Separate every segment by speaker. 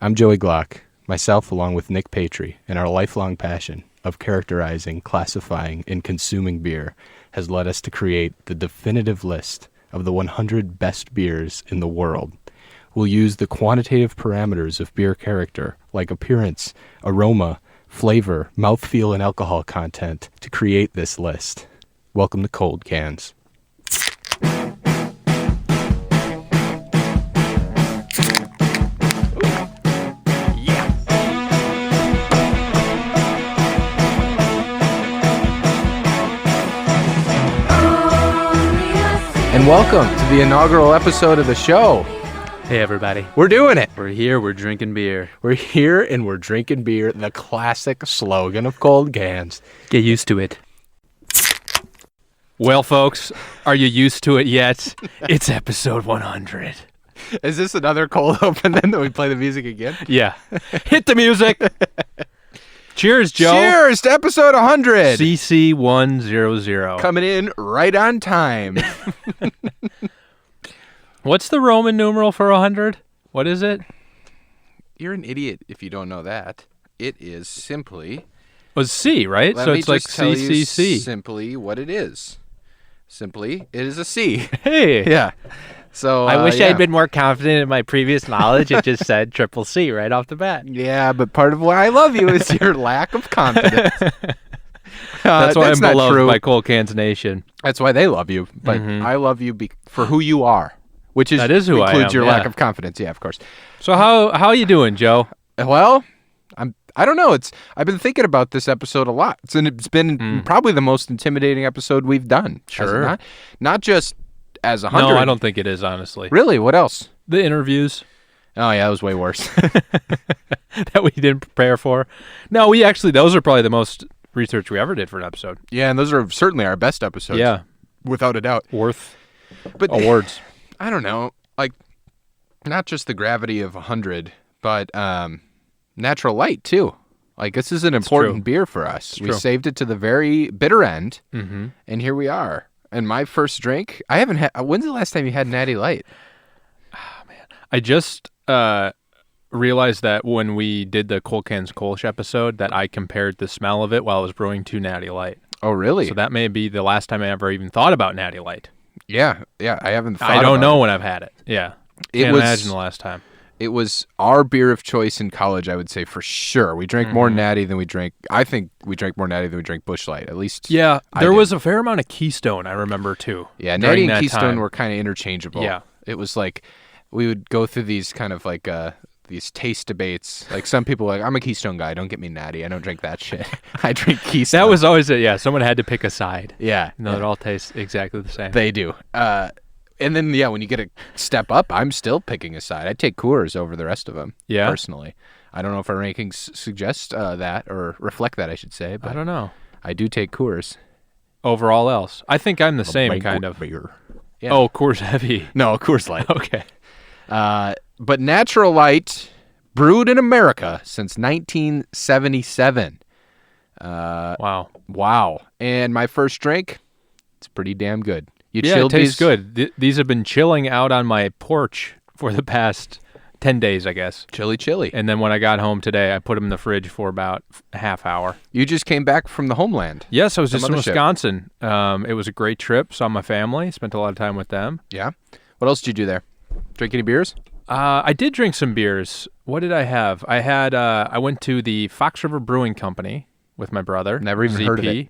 Speaker 1: I'm Joey Glock, myself along with Nick Patry, and our lifelong passion of characterizing, classifying, and consuming beer has led us to create the definitive list of the 100 best beers in the world. We'll use the quantitative parameters of beer character, like appearance, aroma, flavor, mouthfeel, and alcohol content to create this list. Welcome to Cold Cans. And welcome to the inaugural episode of the show.
Speaker 2: Hey, everybody.
Speaker 1: We're doing it.
Speaker 2: We're here. We're drinking beer.
Speaker 1: We're here and we're drinking beer, the classic slogan of Cold Cans.
Speaker 2: Get used to it. Well, folks, are you used to it yet? It's episode 100.
Speaker 1: Is this another cold open then that we play the music again?
Speaker 2: Yeah. Hit the music. Cheers, Joe.
Speaker 1: Cheers to episode 100.
Speaker 2: CC100.
Speaker 1: Coming in right on time.
Speaker 2: What's the Roman numeral for 100? What is it?
Speaker 1: You're an idiot if you don't know that. It is simply...
Speaker 2: Was C, right?
Speaker 1: Let
Speaker 2: So
Speaker 1: me
Speaker 2: it's like
Speaker 1: just tell you
Speaker 2: CCC.
Speaker 1: simply what it is. Simply, it is a C.
Speaker 2: Hey.
Speaker 1: Yeah. So
Speaker 2: I wish
Speaker 1: yeah.
Speaker 2: I'd been more confident in my previous knowledge. It just said triple C right off the bat.
Speaker 1: Yeah, but part of why I love you is your lack of confidence.
Speaker 2: That's why I'm
Speaker 1: not
Speaker 2: beloved
Speaker 1: true.
Speaker 2: by Cold Cans Nation.
Speaker 1: That's why they love you. But I love you for who you are, which is
Speaker 2: That is who I
Speaker 1: includes
Speaker 2: am,
Speaker 1: your lack
Speaker 2: yeah.
Speaker 1: of confidence. Yeah, of course.
Speaker 2: So how you doing, Joe?
Speaker 1: Well, I don't know. I've been thinking about this episode a lot. It's been probably the most intimidating episode we've done. has it
Speaker 2: Sure.
Speaker 1: Not just as 100.
Speaker 2: No, I don't think it is, honestly.
Speaker 1: Really? What else?
Speaker 2: The interviews
Speaker 1: Oh yeah, that was way worse.
Speaker 2: that we didn't prepare for. No, those are probably the most research we ever did for an episode.
Speaker 1: Yeah, and those are certainly our best episodes.
Speaker 2: Yeah.
Speaker 1: Without a doubt.
Speaker 2: Worth
Speaker 1: But
Speaker 2: awards.
Speaker 1: I don't know, like not just the gravity of 100, but Natural Light too. Like this is an important
Speaker 2: true.
Speaker 1: beer for us. We
Speaker 2: true.
Speaker 1: saved it to the very bitter end,
Speaker 2: Mm-hmm.
Speaker 1: and here we are. And my first drink, I haven't had. When's the last time you had Natty Light?
Speaker 2: I just realized that when we did the Cold Cans Kolsch episode that I compared the smell of it while I was brewing to Natty Light.
Speaker 1: Oh, really?
Speaker 2: So that may be the last time I ever even thought about Natty Light.
Speaker 1: Yeah. I haven't. Thought
Speaker 2: I don't
Speaker 1: about
Speaker 2: know
Speaker 1: it.
Speaker 2: when I've had it. Yeah.
Speaker 1: It
Speaker 2: Can't
Speaker 1: was-
Speaker 2: imagine the last time.
Speaker 1: It was our beer of choice in college, I would say, for sure. We drank more Natty than we drank. I think we drank more Natty than we drank Busch Light. At least.
Speaker 2: Yeah,
Speaker 1: I
Speaker 2: there
Speaker 1: did.
Speaker 2: was a fair amount of Keystone, I remember, too.
Speaker 1: Yeah,
Speaker 2: during
Speaker 1: Natty and
Speaker 2: that
Speaker 1: Keystone
Speaker 2: time.
Speaker 1: were kind of interchangeable.
Speaker 2: Yeah.
Speaker 1: It was like we would go through these kind of like these taste debates. Like some people were like, I'm a Keystone guy. Don't get me Natty. I don't drink that shit. I drink Keystone.
Speaker 2: That was always it. Yeah, someone had to pick a side.
Speaker 1: yeah.
Speaker 2: No, it all tastes exactly the same.
Speaker 1: They do. And then when you get a step up, I'm still picking a side. I take Coors over the rest of them.
Speaker 2: Yeah?
Speaker 1: Personally, I don't know if our rankings suggest that or reflect that. I should say, but
Speaker 2: I don't know.
Speaker 1: I do take Coors.
Speaker 2: Over all else. I think I'm the same
Speaker 1: Banquet
Speaker 2: kind of.
Speaker 1: beer. Yeah.
Speaker 2: Oh, Coors Heavy.
Speaker 1: No, Coors Light.
Speaker 2: Okay.
Speaker 1: But Natural Light, brewed in America since 1977.
Speaker 2: Wow.
Speaker 1: Wow. And my first drink, it's pretty damn good. You
Speaker 2: Yeah, it
Speaker 1: chilled
Speaker 2: tastes
Speaker 1: these?
Speaker 2: good. These have been chilling out on my porch for the past 10 days, I guess.
Speaker 1: Chili.
Speaker 2: And then when I got home today, I put them in the fridge for about a half hour.
Speaker 1: You just came back from the homeland.
Speaker 2: Yes, I was just in
Speaker 1: mothership.
Speaker 2: Wisconsin. It was a great trip. Saw my family. Spent a lot of time with them.
Speaker 1: Yeah. What else did you do there? Drink any beers?
Speaker 2: I did drink some beers. What did I have? I went to the Fox River Brewing Company with my brother.
Speaker 1: Never even heard of it.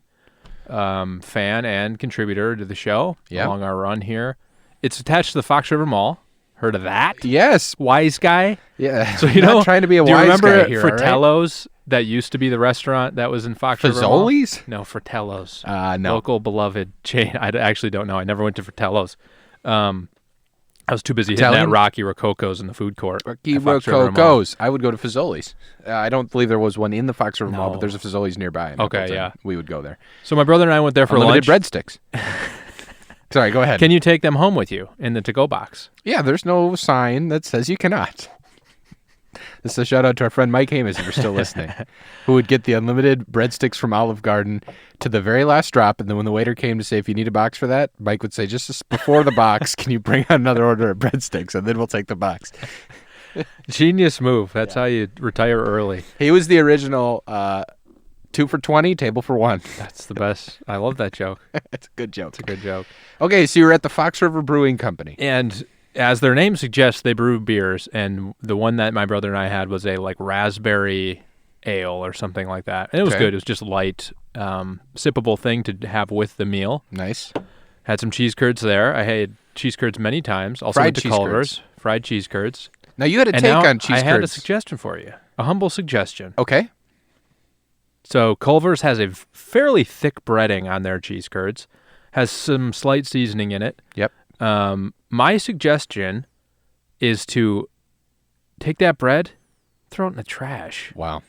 Speaker 2: Fan and contributor to the show
Speaker 1: Yeah.
Speaker 2: along our run here. It's attached to the Fox River Mall. Heard of that?
Speaker 1: Yes.
Speaker 2: Wise guy.
Speaker 1: Yeah.
Speaker 2: So
Speaker 1: I'm not trying to be a
Speaker 2: do you
Speaker 1: wise
Speaker 2: remember
Speaker 1: guy here, all right?
Speaker 2: Fratello's that used to be the restaurant that was in Fox River Mall?
Speaker 1: Fazoli's?
Speaker 2: No, Fratello's.
Speaker 1: No.
Speaker 2: Local beloved chain. I actually don't know. I never went to Fratello's. I was too busy hitting
Speaker 1: Italian?
Speaker 2: that Rocky Rococo's in the food court.
Speaker 1: Rocky
Speaker 2: at Fox River Mall.
Speaker 1: Rococo's. I would go to Fazoli's. I don't believe there was one in the Fox River Mall, but
Speaker 2: No.
Speaker 1: there's a Fazoli's nearby. in
Speaker 2: Okay,
Speaker 1: Mapleton.
Speaker 2: yeah.
Speaker 1: We would go there.
Speaker 2: So my brother and I went there for
Speaker 1: Unlimited
Speaker 2: lunch.
Speaker 1: breadsticks. Sorry, go ahead.
Speaker 2: Can you take them home with you in the to-go box?
Speaker 1: Yeah, there's no sign that says you cannot. This is a shout out to our friend Mike Hamas, if you're still listening, who would get the unlimited breadsticks from Olive Garden to the very last drop. And then when the waiter came to say, if you need a box for that, Mike would say, just before the box, can you bring out another order of breadsticks? And then we'll take the box.
Speaker 2: Genius move. That's how you retire early.
Speaker 1: He was the original 2 for 20, table for 1.
Speaker 2: That's the best. I love that joke.
Speaker 1: It's a good joke.
Speaker 2: It's a good joke.
Speaker 1: Okay, so you're at the Fox River Brewing Company.
Speaker 2: And as their name suggests, they brew beers, and the one that my brother and I had was a like raspberry ale or something like that. And it was
Speaker 1: Okay.
Speaker 2: good. It was just light, sippable thing to have with the meal.
Speaker 1: Nice.
Speaker 2: Had some cheese curds there. I had cheese curds many times. Also
Speaker 1: Fried
Speaker 2: went to
Speaker 1: cheese
Speaker 2: Culver's. Fried cheese curds.
Speaker 1: Now you had a
Speaker 2: And
Speaker 1: take
Speaker 2: now
Speaker 1: on cheese
Speaker 2: I had a
Speaker 1: curds.
Speaker 2: suggestion for you. A humble suggestion.
Speaker 1: Okay.
Speaker 2: So Culver's has a fairly thick breading on their cheese curds. Has some slight seasoning in it.
Speaker 1: Yep.
Speaker 2: My suggestion is to take that bread, throw it in the trash.
Speaker 1: Wow.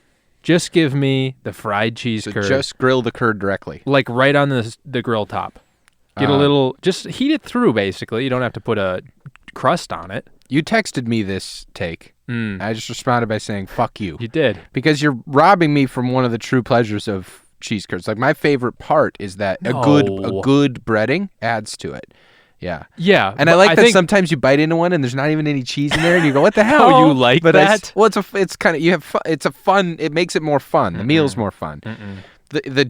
Speaker 2: Just give me the fried cheese
Speaker 1: So
Speaker 2: curd,
Speaker 1: just grill the curd directly.
Speaker 2: like right on the grill top. Get a little, just heat it through. Basically, you don't have to put a crust on it.
Speaker 1: You texted me this take. I just responded by saying, fuck you.
Speaker 2: You did.
Speaker 1: Because you're robbing me from one of the true pleasures of cheese curds. Like, my favorite part is that a
Speaker 2: No.
Speaker 1: good breading adds to it. Yeah.
Speaker 2: Yeah,
Speaker 1: And I
Speaker 2: but
Speaker 1: like that
Speaker 2: think-
Speaker 1: sometimes you bite into one and there's not even any cheese in there and you go, what the hell?
Speaker 2: Oh, you like
Speaker 1: but
Speaker 2: that?
Speaker 1: Well, it's kind of, you have it's a fun, it makes it more fun. The meal's more fun. The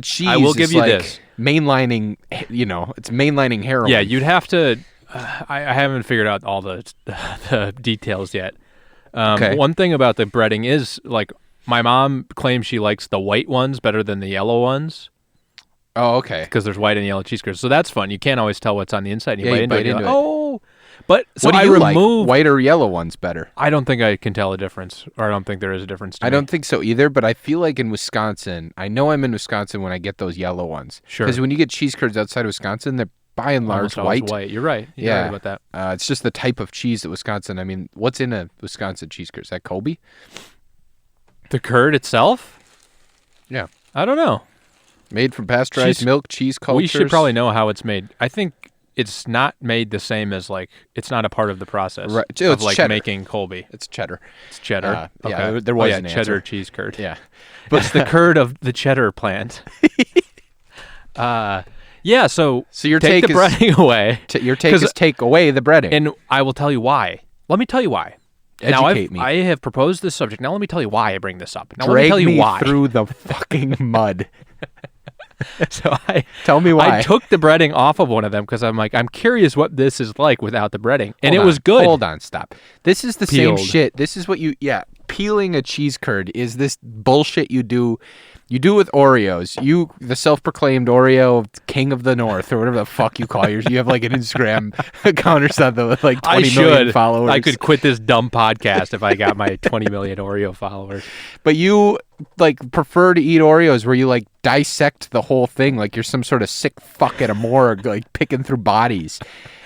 Speaker 1: cheese
Speaker 2: I will give
Speaker 1: is
Speaker 2: you
Speaker 1: like
Speaker 2: this.
Speaker 1: mainlining, it's mainlining heroin.
Speaker 2: Yeah, you'd have to. I haven't figured out all the details yet.
Speaker 1: Okay.
Speaker 2: One thing about the breading is like my mom claims she likes the white ones better than the yellow ones
Speaker 1: Oh, okay.
Speaker 2: because there's white and yellow cheese curds. So that's fun. You can't always tell what's on the inside. And
Speaker 1: Yeah,
Speaker 2: you
Speaker 1: you
Speaker 2: bite into
Speaker 1: bite
Speaker 2: it.
Speaker 1: into
Speaker 2: You're
Speaker 1: it.
Speaker 2: like, oh, but so
Speaker 1: What do
Speaker 2: I
Speaker 1: you
Speaker 2: remove.
Speaker 1: like? White or yellow ones better?
Speaker 2: I don't think I can tell a difference, or I don't think there is a difference.
Speaker 1: I don't think so either, but I feel like in Wisconsin, I know I'm in Wisconsin when I get those yellow ones.
Speaker 2: Sure.
Speaker 1: Because when you get cheese curds outside of Wisconsin, they're by and large
Speaker 2: Almost always
Speaker 1: white.
Speaker 2: white. You're right. You're
Speaker 1: Yeah.
Speaker 2: right about that.
Speaker 1: It's just the type of cheese that Wisconsin. I mean, what's in a Wisconsin cheese curd? Is that Colby?
Speaker 2: The curd itself,
Speaker 1: Yeah.
Speaker 2: I don't know.
Speaker 1: Made from pasteurized
Speaker 2: Cheese-
Speaker 1: milk, cheese cultures.
Speaker 2: We should probably know how it's made. I think it's not made the same as like it's not a part of the process
Speaker 1: Right. Oh,
Speaker 2: of
Speaker 1: it's
Speaker 2: like
Speaker 1: cheddar.
Speaker 2: making Colby.
Speaker 1: It's cheddar.
Speaker 2: It's cheddar.
Speaker 1: Yeah,
Speaker 2: Okay.
Speaker 1: there was
Speaker 2: yeah,
Speaker 1: an
Speaker 2: cheddar
Speaker 1: answer.
Speaker 2: cheese curd.
Speaker 1: Yeah.
Speaker 2: But it's the curd of the cheddar plant. Yeah. So
Speaker 1: So your
Speaker 2: take
Speaker 1: take
Speaker 2: the
Speaker 1: is
Speaker 2: breading away,
Speaker 1: your take
Speaker 2: 'Cause-
Speaker 1: is take away the breading.
Speaker 2: and I will tell you why. Let me tell you why.
Speaker 1: Educate me.
Speaker 2: I have proposed this subject. Now let me tell you why I bring this up. Now let me
Speaker 1: Drag
Speaker 2: tell you
Speaker 1: me
Speaker 2: why.
Speaker 1: through the fucking mud.
Speaker 2: So
Speaker 1: Tell me why.
Speaker 2: I took the breading off of one of them because I'm like, I'm curious what this is like without the breading. And
Speaker 1: Hold
Speaker 2: it
Speaker 1: on,
Speaker 2: was good.
Speaker 1: Hold on, stop. This is the
Speaker 2: Peeled.
Speaker 1: same shit. This is what peeling a cheese curd is this bullshit you do. You do with Oreos. You, the self-proclaimed Oreo king of the North, or whatever the fuck you call yours. You have like an Instagram account or something with like 20 million followers.
Speaker 2: I could quit this dumb podcast if I got my 20 million Oreo followers.
Speaker 1: But you like prefer to eat Oreos where you like dissect the whole thing like you're some sort of sick fuck at a morgue, like picking through bodies.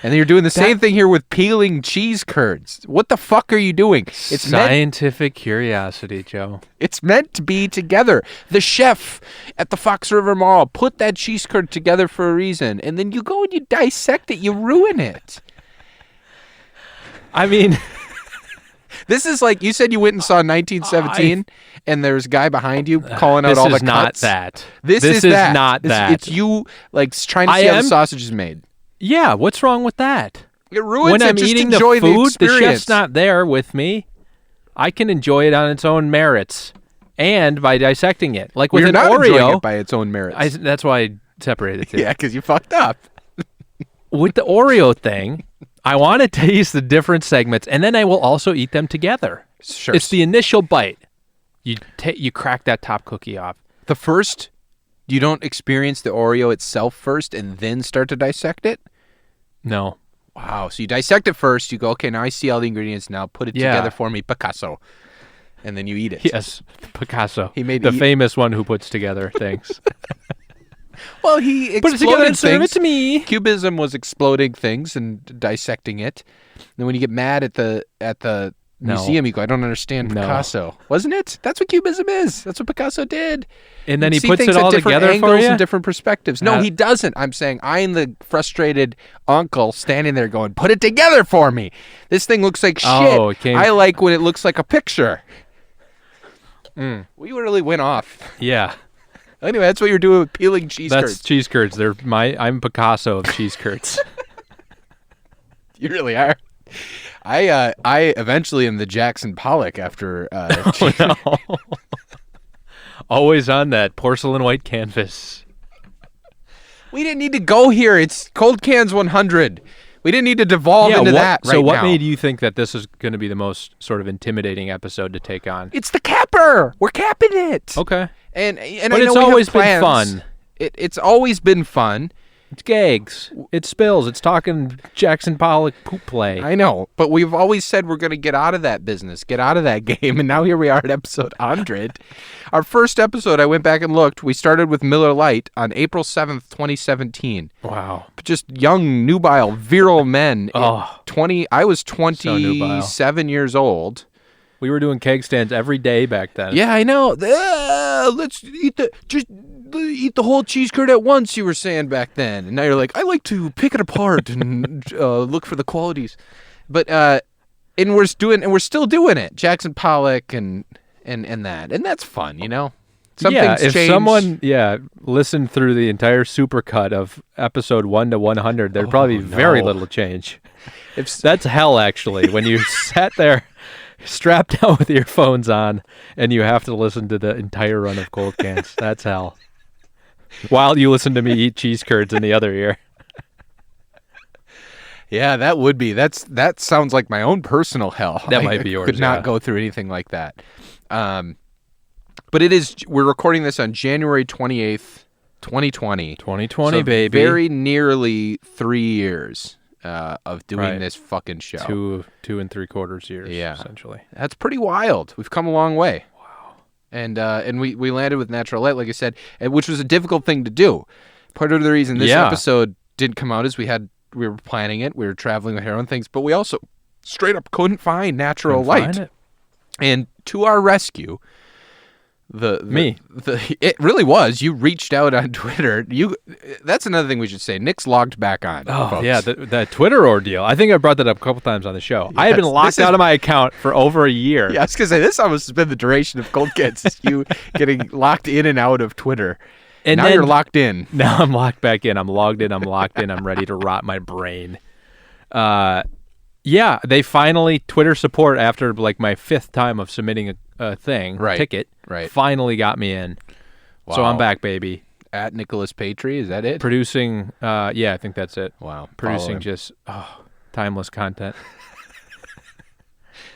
Speaker 1: And then you're doing the same thing here with peeling cheese curds. What the fuck are you doing? It's
Speaker 2: Scientific curiosity, Joe.
Speaker 1: It's meant to be together. The chef at the Fox River Mall put that cheese curd together for a reason, and then you go and you dissect it, you ruin it.
Speaker 2: I mean,
Speaker 1: This is like you said you went and saw 1917, and there's a guy behind you calling out
Speaker 2: this
Speaker 1: all the
Speaker 2: is not
Speaker 1: cuts.
Speaker 2: that.
Speaker 1: This
Speaker 2: is
Speaker 1: that.
Speaker 2: not that.
Speaker 1: It's you like trying to
Speaker 2: I
Speaker 1: see how the
Speaker 2: am-
Speaker 1: sausage is made.
Speaker 2: Yeah, what's wrong with that?
Speaker 1: It ruins
Speaker 2: When
Speaker 1: it.
Speaker 2: I'm
Speaker 1: Just
Speaker 2: eating
Speaker 1: enjoy
Speaker 2: the food, the
Speaker 1: experience.
Speaker 2: chef's not there with me. I can enjoy it on its own merits and by dissecting it. Like with
Speaker 1: You're
Speaker 2: an
Speaker 1: not enjoying
Speaker 2: Oreo,
Speaker 1: it by its own merits.
Speaker 2: that's why I separated the two.
Speaker 1: Yeah, because you fucked up.
Speaker 2: With the Oreo thing, I want to taste the different segments, and then I will also eat them together.
Speaker 1: Sure.
Speaker 2: It's the initial bite. You crack that top cookie off.
Speaker 1: The first, you don't experience the Oreo itself first and then start to dissect it?
Speaker 2: No.
Speaker 1: Wow. So you dissect it first. You go, okay, now I see all the ingredients. Now put it
Speaker 2: Yeah.
Speaker 1: together for me, Picasso. And then you eat it.
Speaker 2: Yes, Picasso.
Speaker 1: He made
Speaker 2: the
Speaker 1: me eat-
Speaker 2: famous one who puts together things.
Speaker 1: Well, he
Speaker 2: Put it together
Speaker 1: exploded
Speaker 2: and serve it
Speaker 1: things.
Speaker 2: to me.
Speaker 1: Cubism was exploding things and dissecting it. And when you get mad at the
Speaker 2: No.
Speaker 1: museum, you go, I don't understand
Speaker 2: No.
Speaker 1: Picasso. Wasn't it? That's what Cubism is. That's what Picasso did.
Speaker 2: And then
Speaker 1: You
Speaker 2: he
Speaker 1: see
Speaker 2: puts
Speaker 1: things
Speaker 2: it
Speaker 1: at
Speaker 2: all
Speaker 1: different
Speaker 2: together for
Speaker 1: angles
Speaker 2: you.
Speaker 1: and different perspectives. No,
Speaker 2: Uh,
Speaker 1: he doesn't. I'm saying I'm the frustrated uncle standing there going, put it together for me. This thing looks like shit.
Speaker 2: Oh, it came-
Speaker 1: I like when it looks like a picture. We really went off.
Speaker 2: Yeah,
Speaker 1: Anyway, that's what you're doing with peeling cheese
Speaker 2: that's
Speaker 1: curds.
Speaker 2: cheese curds. I'm Picasso of cheese curds.
Speaker 1: You really are. I eventually am the Jackson Pollock after.
Speaker 2: No. Always on that porcelain white canvas.
Speaker 1: We didn't need to go here. It's Cold Cans 100. We didn't need to devolve into that right
Speaker 2: So what
Speaker 1: now.
Speaker 2: made you think that this is going to be the most sort of intimidating episode to take on?
Speaker 1: It's the capper. We're capping it.
Speaker 2: Okay.
Speaker 1: And
Speaker 2: But
Speaker 1: I know
Speaker 2: it's
Speaker 1: we have
Speaker 2: always been
Speaker 1: plans.
Speaker 2: fun.
Speaker 1: It's always been fun.
Speaker 2: It's gags. It's spills. It's talking Jackson Pollock poop play.
Speaker 1: I know, but we've always said we're going to get out of that business, get out of that game, and now here we are at episode 100. Our first episode, I went back and looked. We started with Miller Lite on April 7th, 2017.
Speaker 2: Wow.
Speaker 1: Just young, nubile, virile men.
Speaker 2: Oh.
Speaker 1: 20. I was
Speaker 2: So nubile.
Speaker 1: 27 years old.
Speaker 2: We were doing keg stands every day back then.
Speaker 1: Yeah, I know. Let's eat the whole cheese curd at once, you were saying back then. And now you're like, I like to pick it apart and look for the qualities. But and we're still doing it. Jackson Pollock and that. And that's fun, you know? Something's
Speaker 2: if
Speaker 1: changed.
Speaker 2: someone listened through the entire supercut of episode 1 to 100, there'd probably be very
Speaker 1: no.
Speaker 2: little change.
Speaker 1: If
Speaker 2: That's hell, actually, when you sat there strapped down with earphones on and you have to listen to the entire run of Cold Cans. That's hell. While you listen to me eat cheese curds in the other ear.
Speaker 1: Yeah, that would be. That sounds like my own personal hell.
Speaker 2: That might be yours,
Speaker 1: Could not
Speaker 2: yeah.
Speaker 1: go through anything like that. But it is. We're recording this on January 28th, 2020.
Speaker 2: 2020,
Speaker 1: So
Speaker 2: baby.
Speaker 1: Very nearly 3 years of doing
Speaker 2: Right.
Speaker 1: this fucking show.
Speaker 2: 2 3/4 years,
Speaker 1: Yeah.
Speaker 2: essentially.
Speaker 1: That's pretty wild. We've come a long way. Wow. And we landed with Natural Light, like I said, which was a difficult thing to do. Part of the reason this
Speaker 2: Yeah.
Speaker 1: episode didn't come out is we were planning it. We were traveling with our own things, but we also straight up couldn't find Natural
Speaker 2: Couldn't
Speaker 1: Light.
Speaker 2: find it.
Speaker 1: And to our rescue,
Speaker 2: Me.
Speaker 1: it really was. You reached out on Twitter. That's another thing we should say. Nick's logged back on.
Speaker 2: Oh,
Speaker 1: folks.
Speaker 2: yeah, that Twitter ordeal. I think I brought that up a couple times on the show. I have been
Speaker 1: Yes,
Speaker 2: locked
Speaker 1: this is-
Speaker 2: out of my account for over a year.
Speaker 1: Yeah, I was gonna say this almost has been the duration of Cold Cats. Is you getting locked in and out of Twitter.
Speaker 2: And
Speaker 1: now
Speaker 2: then-
Speaker 1: you're locked in.
Speaker 2: Now I'm locked back in. I'm logged in. I'm locked in. I'm ready to rot my brain. Yeah, they finally, Twitter support after like my 5th time of submitting a thing,
Speaker 1: Right,
Speaker 2: ticket,
Speaker 1: right.
Speaker 2: finally got me in. So
Speaker 1: Wow.
Speaker 2: I'm back, baby.
Speaker 1: At Nicholas Patry, is that it?
Speaker 2: Producing, yeah, I think that's it.
Speaker 1: Wow.
Speaker 2: Producing
Speaker 1: Follow him.
Speaker 2: just timeless content.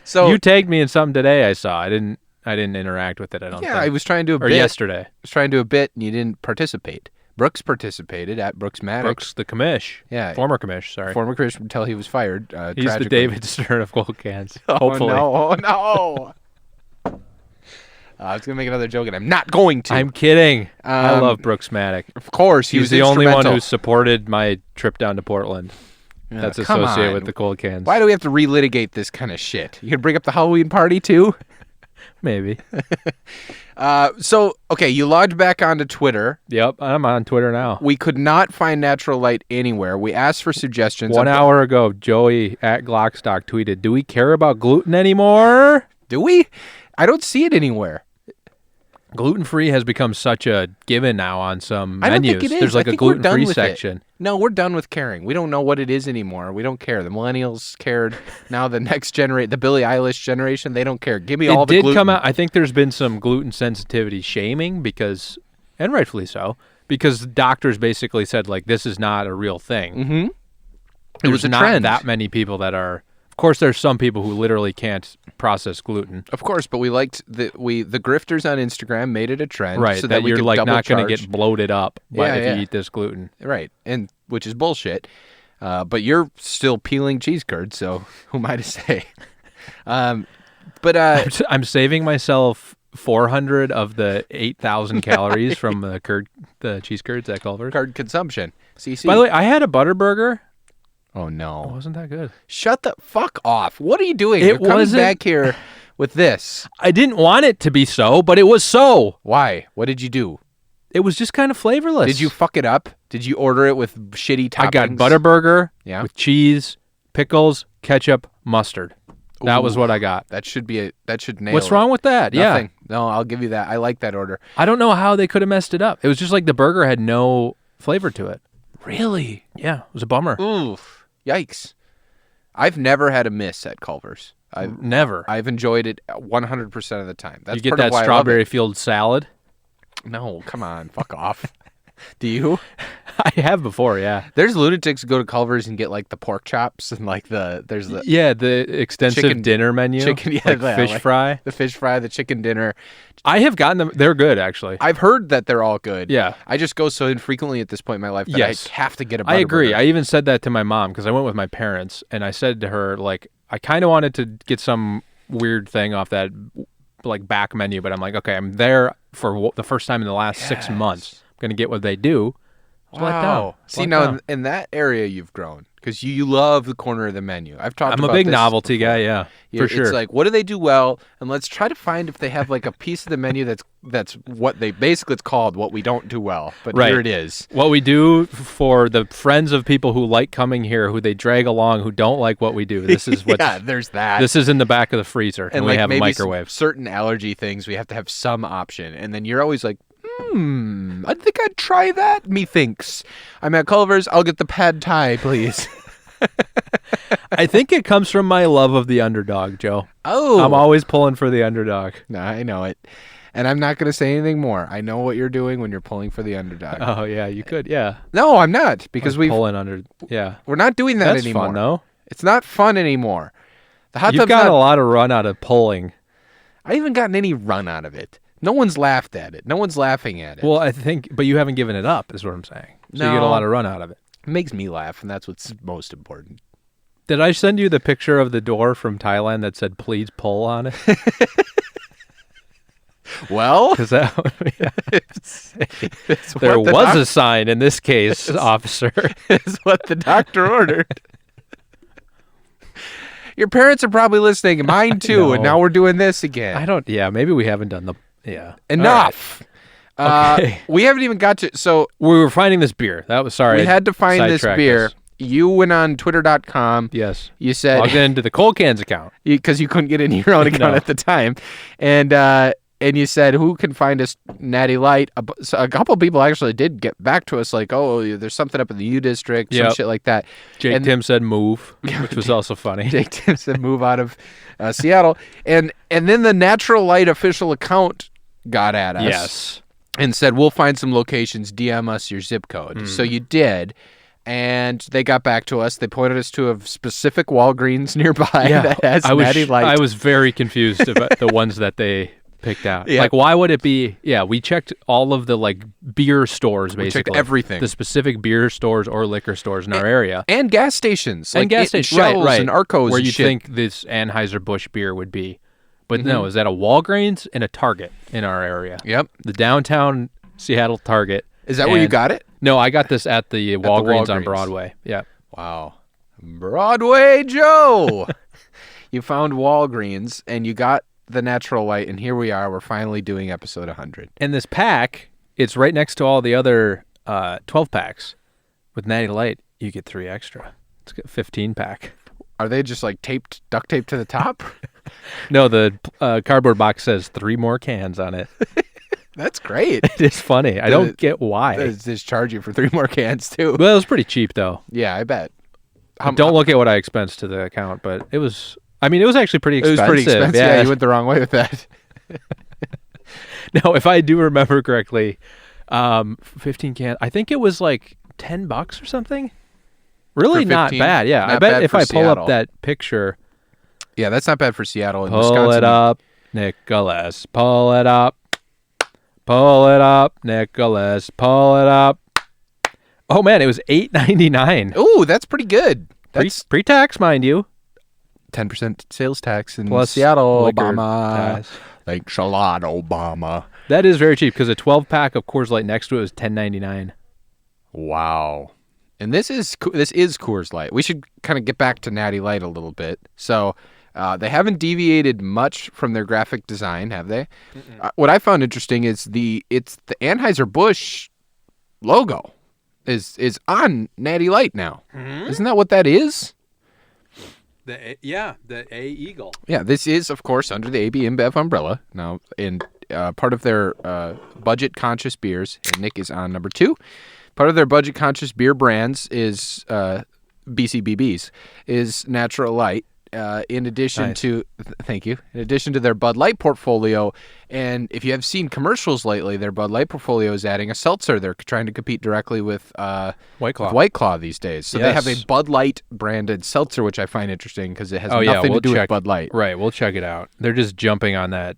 Speaker 1: So
Speaker 2: You tagged me in something today. I saw. I didn't interact with it. I don't
Speaker 1: yeah,
Speaker 2: think.
Speaker 1: I was trying to do a
Speaker 2: or
Speaker 1: bit.
Speaker 2: yesterday.
Speaker 1: I was trying to do a bit, and you didn't participate. Brooks participated at Brooks Maddox.
Speaker 2: Brooks the commish.
Speaker 1: Yeah.
Speaker 2: Former commish. Sorry.
Speaker 1: Former Christian until he was fired.
Speaker 2: He's the
Speaker 1: tragically.
Speaker 2: David Stern of Cold Cans.
Speaker 1: Oh,
Speaker 2: Hopefully.
Speaker 1: no. Oh, no. I was going to make another joke, and I'm not going to.
Speaker 2: I'm kidding. I
Speaker 1: Um,
Speaker 2: love Brooks Maddox.
Speaker 1: Of course, he
Speaker 2: He
Speaker 1: was
Speaker 2: was the only one who
Speaker 1: instrumental.
Speaker 2: supported my trip down to Portland.
Speaker 1: Yeah,
Speaker 2: That's
Speaker 1: come
Speaker 2: associated
Speaker 1: on.
Speaker 2: with the Cold Cans.
Speaker 1: Why do we have to relitigate this kind of shit? You gonna bring up the Halloween party too?
Speaker 2: Maybe.
Speaker 1: So okay, you logged back onto Twitter.
Speaker 2: Yep, I'm on Twitter now.
Speaker 1: We could not find Natural Light anywhere. We asked for suggestions.
Speaker 2: 1 hour ago, Joey at Glockstock tweeted, "Do we care about gluten anymore?"
Speaker 1: Do we? I don't see it anywhere.
Speaker 2: Gluten-free has become such a given now on some
Speaker 1: I don't
Speaker 2: menus.
Speaker 1: think it is.
Speaker 2: There's like
Speaker 1: I
Speaker 2: a
Speaker 1: think we're done
Speaker 2: gluten-free
Speaker 1: with it.
Speaker 2: section.
Speaker 1: No, we're done with caring. We don't know what it is anymore. We don't care. The millennials cared. Now the next generation, the Billie Eilish generation, they don't care. Give me all
Speaker 2: It
Speaker 1: the
Speaker 2: did
Speaker 1: gluten.
Speaker 2: come out. I think there's been some gluten sensitivity shaming because, and rightfully so, because doctors basically said like this is not a real thing.
Speaker 1: Mm-hmm. It
Speaker 2: There's
Speaker 1: was a
Speaker 2: not
Speaker 1: trend.
Speaker 2: that many people that are. Of course, there's some people who literally can't process gluten.
Speaker 1: Of course, but we liked the grifters on Instagram made it a trend,
Speaker 2: Right,
Speaker 1: So
Speaker 2: that
Speaker 1: we
Speaker 2: you're
Speaker 1: could
Speaker 2: like
Speaker 1: double
Speaker 2: not going to
Speaker 1: charge.
Speaker 2: get bloated up
Speaker 1: Yeah,
Speaker 2: if
Speaker 1: yeah.
Speaker 2: you eat this gluten.
Speaker 1: Right, and which is bullshit. But you're still peeling cheese curds, so who am I to say? But
Speaker 2: I'm saving myself 400 of the 8,000 calories from the cheese curds at Culver's.
Speaker 1: card consumption. CC.
Speaker 2: By the way, I had a Butterburger.
Speaker 1: oh
Speaker 2: It
Speaker 1: no!
Speaker 2: wasn't that good.
Speaker 1: Shut the fuck off! What are you doing?
Speaker 2: It
Speaker 1: You're coming
Speaker 2: wasn't-
Speaker 1: back here with this.
Speaker 2: I didn't want it to be so, but it was so.
Speaker 1: Why? What did you do?
Speaker 2: It was just kind of flavorless.
Speaker 1: Did you fuck it up? Did you order it with shitty toppings?
Speaker 2: I got Butterburger
Speaker 1: Yeah.
Speaker 2: with cheese, pickles, ketchup, mustard. That was
Speaker 1: Ooh.
Speaker 2: what I got.
Speaker 1: That should nail.
Speaker 2: What's
Speaker 1: it.
Speaker 2: wrong with that?
Speaker 1: Nothing. No, I'll give you that. I like that order.
Speaker 2: I don't know how they could have messed it up. It was just like the burger had no flavor to it.
Speaker 1: Really?
Speaker 2: Yeah, it was a bummer.
Speaker 1: Oof. Yikes.
Speaker 3: I've never had a miss at Culver's.
Speaker 2: Never.
Speaker 3: I've enjoyed it 100% of the time. That's
Speaker 2: You get
Speaker 3: part of
Speaker 2: that
Speaker 3: why I love
Speaker 2: strawberry
Speaker 3: it.
Speaker 2: field salad?
Speaker 3: No, come on, fuck off. Do you?
Speaker 2: I have before, yeah.
Speaker 3: There's lunatics who go to Culver's and get like the pork chops and like there's the
Speaker 2: Yeah, the extensive
Speaker 3: Chicken-
Speaker 2: dinner menu.
Speaker 3: chicken- yeah,
Speaker 2: like
Speaker 3: yeah,
Speaker 2: fish
Speaker 3: like-
Speaker 2: fry.
Speaker 3: the fish fry, the chicken dinner.
Speaker 2: I have gotten them. They're good, actually.
Speaker 3: I've heard that they're all good.
Speaker 2: Yeah.
Speaker 3: I just go so infrequently at this point in my life that
Speaker 2: Yes.
Speaker 3: I have to get a
Speaker 2: I agree.
Speaker 3: Butterburger.
Speaker 2: I even said that to my mom because I went with my parents, and I said to her, like, I kind of wanted to get some weird thing off that, like, back menu, but I'm like, okay, I'm there for the first time in the last 6 months. I'm gonna get what they do. Just let down.
Speaker 3: Wow.
Speaker 2: Just
Speaker 3: See,
Speaker 2: let
Speaker 3: now
Speaker 2: down.
Speaker 3: in that area you've grown because you love the corner of the menu. I've talked
Speaker 2: I'm a
Speaker 3: about
Speaker 2: big
Speaker 3: this
Speaker 2: novelty
Speaker 3: before.
Speaker 2: guy, yeah,
Speaker 3: Yeah,
Speaker 2: for sure.
Speaker 3: It's like, what do they do well? And let's try to find if they have like a piece of the menu that's what they basically it's called what we don't do well. But
Speaker 2: Right.
Speaker 3: here it is.
Speaker 2: What we do for the friends of people who like coming here, who they drag along, who don't like what we do. This is what
Speaker 3: Yeah, there's that.
Speaker 2: this is in the back of the freezer, and we
Speaker 3: like
Speaker 2: have a
Speaker 3: maybe
Speaker 2: microwave.
Speaker 3: certain allergy things, we have to have some option. And then you're always like, I think I'd try that. Methinks. I'm at Culver's. I'll get the pad thai, please.
Speaker 2: I think it comes from my love of the underdog, Joe.
Speaker 3: Oh,
Speaker 2: I'm always pulling for the underdog.
Speaker 3: No, I know it. And I'm not going to say anything more. I know what you're doing when you're pulling for the underdog.
Speaker 2: Oh yeah, you could, yeah.
Speaker 3: No, I'm not because
Speaker 2: Like pulling under, yeah.
Speaker 3: we're not doing that
Speaker 2: That's
Speaker 3: anymore.
Speaker 2: fun though.
Speaker 3: It's not fun anymore. The hot
Speaker 2: You've
Speaker 3: tub's
Speaker 2: got
Speaker 3: not,
Speaker 2: a lot of run out of pulling.
Speaker 3: I haven't gotten any run out of it. No one's laughed at it. No one's laughing at it.
Speaker 2: Well, I think, but you haven't given it up, is what I'm saying. So you get a
Speaker 3: No.
Speaker 2: lot of run out of it.
Speaker 3: It makes me laugh, and that's what's most important.
Speaker 2: Did I send you the picture of the door from Thailand that said "Please pull" on it?
Speaker 3: Well,
Speaker 2: Because that
Speaker 3: it's
Speaker 2: there
Speaker 3: what the
Speaker 2: was a sign in this case, officer.
Speaker 3: is what the doctor ordered. Your parents are probably listening, mine too,
Speaker 2: No.
Speaker 3: and now we're doing this again.
Speaker 2: I don't. Yeah, maybe we haven't done the. Yeah.
Speaker 3: Enough.
Speaker 2: Okay.
Speaker 3: We haven't even got to. So
Speaker 2: We were finding this beer. That was sorry.
Speaker 3: we
Speaker 2: I
Speaker 3: had to find this
Speaker 2: sidetracked
Speaker 3: beer.
Speaker 2: us.
Speaker 3: You went on Twitter.com.
Speaker 2: Yes.
Speaker 3: You said
Speaker 2: Logged into the Cold Cans account.
Speaker 3: because you couldn't get into your own account
Speaker 2: No.
Speaker 3: at the time, and you said who can find us Natty Light. So a couple people actually did get back to us like, oh, there's something up in the U district, some
Speaker 2: Yep.
Speaker 3: shit like that.
Speaker 2: Jake
Speaker 3: And-
Speaker 2: Tim said move, which was also funny.
Speaker 3: Jake Tim said move out of Seattle, and then the Natural Light official account got at us.
Speaker 2: Yes.
Speaker 3: And said, we'll find some locations, DM us your zip code. So you did, and they got back to us. They pointed us to a specific Walgreens nearby that has
Speaker 2: I was
Speaker 3: Natty Light.
Speaker 2: I was very confused about the ones that they picked out.
Speaker 3: Yeah.
Speaker 2: Like, why would it be? Yeah, we checked all of the like beer stores,
Speaker 3: We
Speaker 2: basically
Speaker 3: checked everything.
Speaker 2: the specific beer stores or liquor stores in our area,
Speaker 3: And gas stations.
Speaker 2: and
Speaker 3: like
Speaker 2: gas stations, right,
Speaker 3: Shells
Speaker 2: right,
Speaker 3: and Arcos
Speaker 2: where
Speaker 3: and
Speaker 2: you
Speaker 3: shit.
Speaker 2: think this Anheuser Busch beer would be, but no, is that a Walgreens and a Target in our area?
Speaker 3: Yep.
Speaker 2: The downtown Seattle Target.
Speaker 3: Is that where you
Speaker 2: And-
Speaker 3: got it?
Speaker 2: No, I got this at the Walgreens on
Speaker 3: Walgreens.
Speaker 2: Broadway. Yeah.
Speaker 3: Wow. Broadway Joe. You found Walgreens, and you got the Natural Light, and here we are. We're finally doing episode 100.
Speaker 2: And this pack, it's right next to all the other 12 packs. With Natty Light, you get 3 extra. It's a 15 pack.
Speaker 3: Are they just like duct taped to the top?
Speaker 2: No, the cardboard box says 3 more cans on it.
Speaker 3: That's great.
Speaker 2: It is funny. I don't get why.
Speaker 3: They just charge you for 3 more cans, too.
Speaker 2: Well, it was pretty cheap, though.
Speaker 3: Yeah, I bet.
Speaker 2: Don't look at what I expensed to the account, but it was. I mean, it was actually pretty
Speaker 3: It was
Speaker 2: expensive.
Speaker 3: pretty expensive. Yeah, you went the wrong way with that.
Speaker 2: No, if I do remember correctly, 15 cans. I think it was like $10 or something. Really
Speaker 3: For
Speaker 2: not
Speaker 3: 15?
Speaker 2: bad. Yeah,
Speaker 3: Not
Speaker 2: I bet
Speaker 3: bad
Speaker 2: if
Speaker 3: for
Speaker 2: I pull
Speaker 3: Seattle.
Speaker 2: up that picture,
Speaker 3: Yeah, that's not bad for Seattle and
Speaker 2: pull
Speaker 3: Wisconsin.
Speaker 2: it up, Nicholas. Pull it up. Pull it up, Nicholas. Pull it up. Oh man, it was $8.99.
Speaker 3: Ooh, that's pretty good. That's
Speaker 2: Pre-tax, mind you.
Speaker 3: 10% sales tax in
Speaker 2: Plus
Speaker 3: Seattle,
Speaker 2: liquor
Speaker 3: Obama.
Speaker 2: tax.
Speaker 3: Thanks a lot, Obama.
Speaker 2: That is very cheap because a 12-pack of Coors Light next to it was $10.99.
Speaker 3: Wow. And this is Coors Light. We should kind of get back to Natty Light a little bit. So they haven't deviated much from their graphic design, have they? What I found interesting is it's the Anheuser-Busch logo is on Natty Light now. Isn't that what that is?
Speaker 2: The A Eagle.
Speaker 3: Yeah, this is, of course, under the AB InBev umbrella. Now, in part of their budget-conscious beers, and Nick is on number 2. Part of their budget-conscious beer brands is BCBBs is Natural Light. In addition
Speaker 2: Nice.
Speaker 3: to, thank you. In addition to their Bud Light portfolio, and if you have seen commercials lately, their Bud Light portfolio is adding a seltzer. They're trying to compete directly with
Speaker 2: White Claw.
Speaker 3: White Claw these days. So they have a
Speaker 2: Yes.
Speaker 3: Bud Light branded seltzer, which I find interesting because it has
Speaker 2: Oh, yeah,
Speaker 3: nothing
Speaker 2: we'll
Speaker 3: to do
Speaker 2: check-
Speaker 3: with Bud Light.
Speaker 2: Right, we'll check it out. They're just jumping on that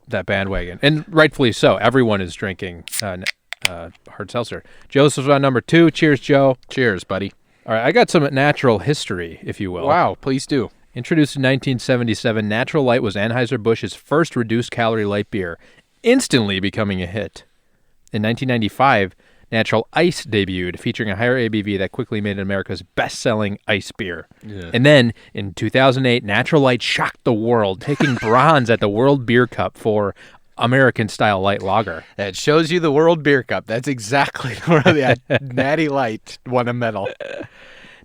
Speaker 2: that bandwagon, and rightfully so. Everyone is drinking hard seltzer. Joseph's on number 2. Cheers, Joe.
Speaker 3: Cheers, buddy.
Speaker 2: All right, I got some natural history, if you will.
Speaker 3: Wow, please do.
Speaker 2: Introduced in 1977, Natural Light was Anheuser-Busch's first reduced-calorie light beer, instantly becoming a hit. In 1995, Natural Ice debuted, featuring a higher ABV that quickly made it America's best-selling ice beer. And then, in 2008, Natural Light shocked the world, taking bronze at the World Beer Cup for American-style light lager.
Speaker 3: That shows you the World Beer Cup. That's exactly where the Natty Light won a medal.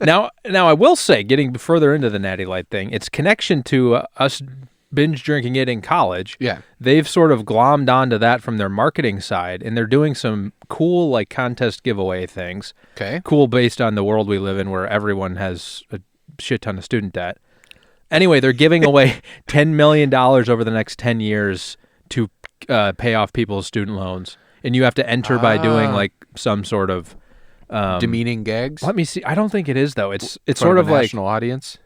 Speaker 2: Now, I will say, getting further into the Natty Light thing, its connection to us binge drinking it in college.
Speaker 3: Yeah.
Speaker 2: They've sort of glommed onto that from their marketing side, and they're doing some cool like contest giveaway things.
Speaker 3: Okay.
Speaker 2: Cool based on the world we live in, where everyone has a shit ton of student debt. Anyway, they're giving away $10 million over the next 10 years to pay off people's student loans, and you have to enter by doing like some sort of
Speaker 3: Demeaning gags.
Speaker 2: Let me see. I don't think it is though. It's
Speaker 3: For
Speaker 2: sort
Speaker 3: the
Speaker 2: of like,
Speaker 3: national audience.